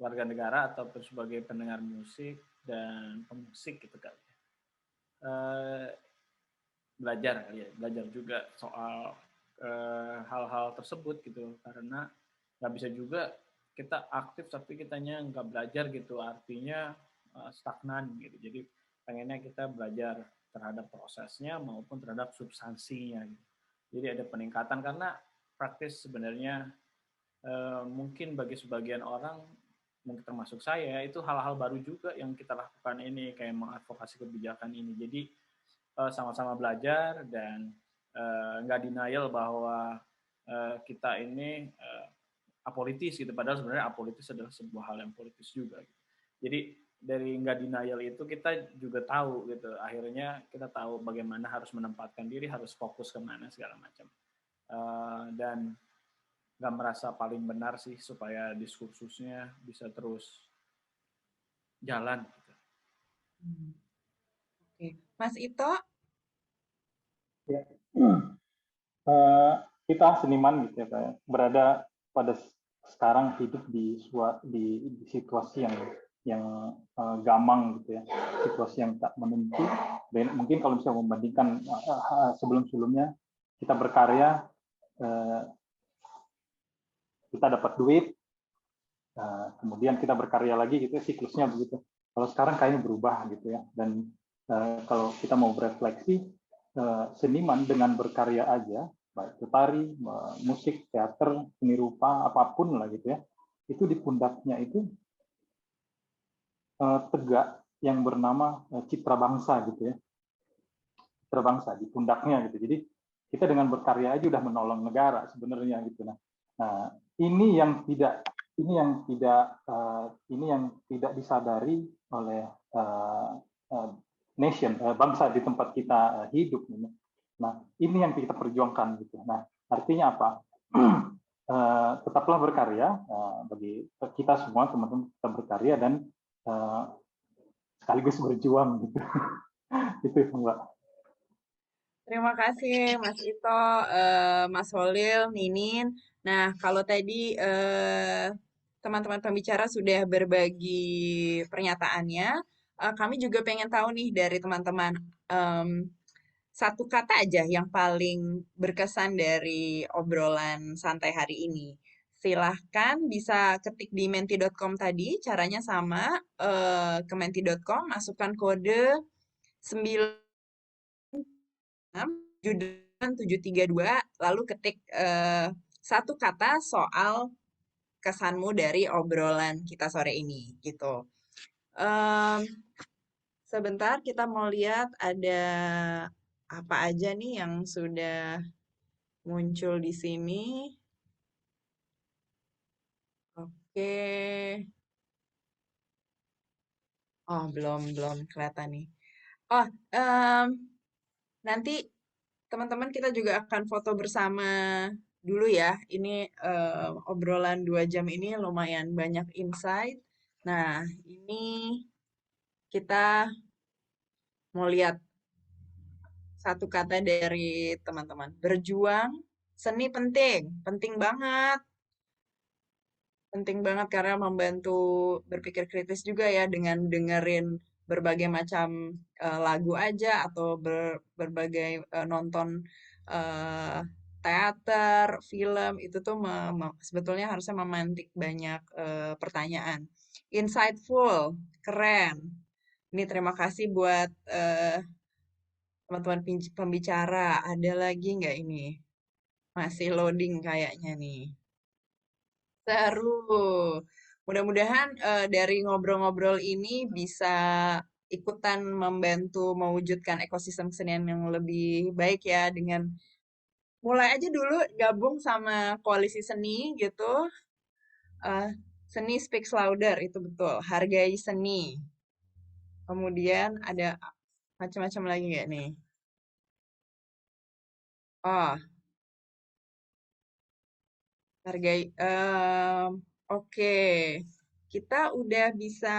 S5: warga negara ataupun sebagai pendengar musik dan pemusik gitu kan. Belajar kali ya, belajar juga soal hal-hal tersebut gitu, karena nggak bisa juga kita aktif tapi kitanya nggak belajar gitu, artinya stagnan gitu. Jadi pengennya kita belajar terhadap prosesnya maupun terhadap substansinya gitu. Jadi ada peningkatan, karena praktis sebenarnya mungkin bagi sebagian orang, mungkin termasuk saya, itu hal-hal baru juga yang kita lakukan ini, kayak mengadvokasi kebijakan ini. Jadi sama-sama belajar dan nggak denial bahwa kita ini apolitis gitu, padahal sebenarnya apolitis adalah sebuah hal yang politis juga gitu. Jadi dari nggak denial itu kita juga tahu gitu, akhirnya kita tahu bagaimana harus menempatkan diri, harus fokus kemana segala macam, dan nggak merasa paling benar sih, supaya diskursusnya bisa terus jalan gitu.
S1: Oke. Mas Ito?
S6: Ya. Kita seniman gitu ya, Pak, berada pada sekarang hidup di situasi yang gamang gitu ya, situasi yang tak menentu. Dan mungkin kalau bisa membandingkan sebelum-sebelumnya kita berkarya, kita dapat duit, kemudian kita berkarya lagi gitu, siklusnya begitu. Kalau sekarang kayaknya berubah gitu ya. Dan kalau kita mau berefleksi, seniman dengan berkarya aja, baik itu tari, musik, teater, seni rupa, apapun lah gitu ya, itu di pundaknya itu tegak yang bernama citra bangsa gitu ya, citra bangsa di pundaknya gitu. Jadi kita dengan berkarya aja udah menolong negara sebenarnya gitu. Nah, ini yang tidak disadari oleh bangsa di tempat kita hidup. Nah, ini yang kita perjuangkan gitu. Nah, artinya apa? Tetaplah berkarya, bagi kita semua teman-teman kita berkarya dan sekaligus berjuang gitu. Itu Mbak.
S1: Terima kasih Mas Ito, Mas Holil, Ninin. Nah, kalau tadi teman-teman pembicara sudah berbagi pernyataannya, kami juga pengen tahu nih dari teman-teman, satu kata aja yang paling berkesan dari obrolan santai hari ini. Silahkan bisa ketik di menti.com tadi, caranya sama, ke menti.com, masukkan kode 9732, lalu ketik satu kata soal kesanmu dari obrolan kita sore ini, gitu. Sebentar, kita mau lihat ada apa aja nih yang sudah muncul di sini. Oke. Oh, belum kelihatan nih. Oh, nanti teman-teman kita juga akan foto bersama dulu ya. Ini obrolan 2 jam ini lumayan banyak insight. Nah, ini kita mau lihat satu kata dari teman-teman. Berjuang, seni penting, penting banget. Penting banget karena membantu berpikir kritis juga ya dengan dengerin berbagai macam lagu aja atau berbagai nonton eh, teater, film itu tuh sebetulnya harusnya memantik banyak pertanyaan. Insightful, keren. Ini terima kasih buat teman-teman pembicara. Ada lagi nggak ini? Masih loading kayaknya nih. Seru. Mudah-mudahan dari ngobrol-ngobrol ini bisa ikutan membantu mewujudkan ekosistem kesenian yang lebih baik ya dengan mulai aja dulu gabung sama koalisi seni gitu. Seni speaks louder itu betul. Hargai seni. Kemudian ada macam-macam lagi nggak nih? Oh, hargai. Oke. Kita udah bisa.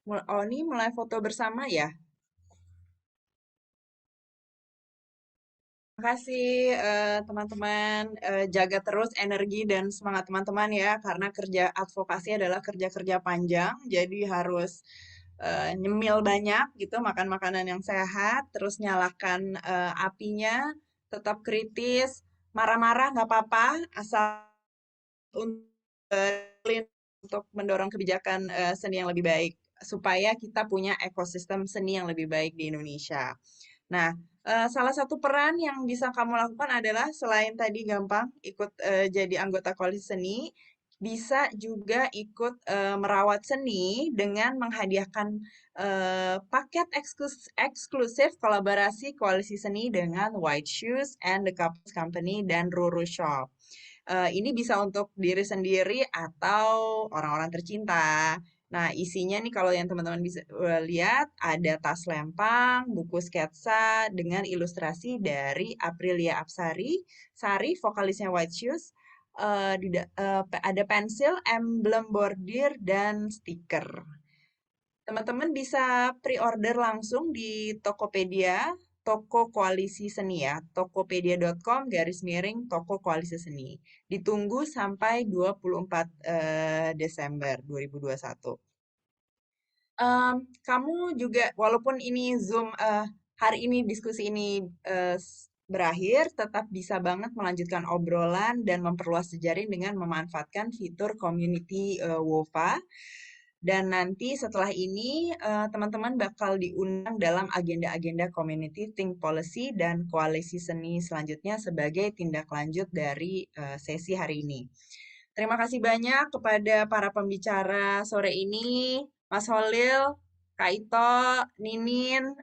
S1: Oh, ini mulai foto bersama ya? Terima kasih teman-teman. Jaga terus energi dan semangat teman-teman ya, karena kerja advokasi adalah kerja-kerja panjang, jadi harus nyemil banyak gitu, makan makanan yang sehat, terus nyalakan apinya, tetap kritis, marah-marah nggak apa-apa, asal untuk mendorong kebijakan seni yang lebih baik, supaya kita punya ekosistem seni yang lebih baik di Indonesia. Nah, salah satu peran yang bisa kamu lakukan adalah selain tadi gampang ikut jadi anggota koalisi seni, bisa juga ikut merawat seni dengan menghadiahkan paket eksklusif kolaborasi koalisi seni dengan White Shoes and the Couples Company dan Ruru Shop. Ini bisa untuk diri sendiri atau orang-orang tercinta. Nah, isinya nih kalau yang teman-teman bisa lihat, ada tas lempang, buku sketsa dengan ilustrasi dari Aprilia Apsari, Sari, vokalisnya White Shoes, ada pensil, emblem bordir, dan stiker. Teman-teman bisa pre-order langsung di Tokopedia, Toko Koalisi Seni ya, tokopedia.com/toko koalisi seni. Ditunggu sampai 24 Desember 2021. Kamu juga, walaupun ini Zoom, hari ini diskusi ini berakhir, tetap bisa banget melanjutkan obrolan dan memperluas jejaring dengan memanfaatkan fitur community WOFA. Dan nanti setelah ini teman-teman bakal diundang dalam agenda-agenda community think policy dan koalisi seni selanjutnya sebagai tindak lanjut dari sesi hari ini. Terima kasih banyak kepada para pembicara sore ini, Mas Holil, Kak Ito, Ninin,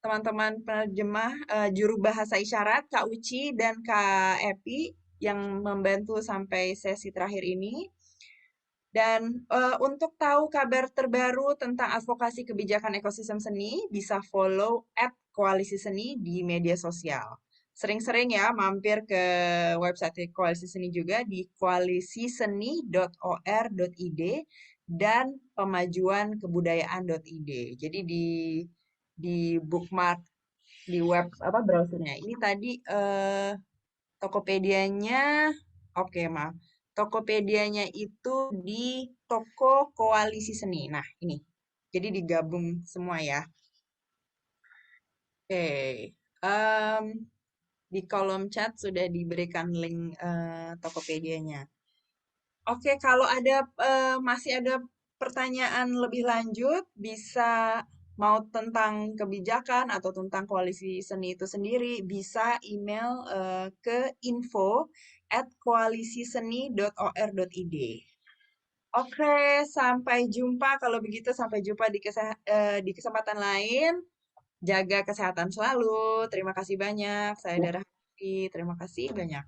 S1: teman-teman penerjemah juru bahasa isyarat, Kak Uci dan Kak Epi yang membantu sampai sesi terakhir ini. Dan untuk tahu kabar terbaru tentang advokasi kebijakan ekosistem seni, bisa follow @koalisi seni di media sosial. Sering-sering ya mampir ke website Koalisi Seni juga di koalisiseni.or.id dan pemajuankebudayaan.id. Jadi di bookmark di web browsernya. Ini tadi Tokopedia-nya, oke maaf. Tokopedia-nya itu di Toko Koalisi Seni. Nah, ini. Jadi digabung semua ya. Oke. Di kolom chat sudah diberikan link Tokopedia-nya. Oke, kalau ada masih ada pertanyaan lebih lanjut, bisa mau tentang kebijakan atau tentang koalisi seni itu sendiri, bisa email ke info@koalisiseni.or.id. Oke, sampai jumpa. Kalau begitu, sampai jumpa di kesempatan lain. Jaga kesehatan selalu. Terima kasih banyak. Saya Dara Hati. Terima kasih banyak.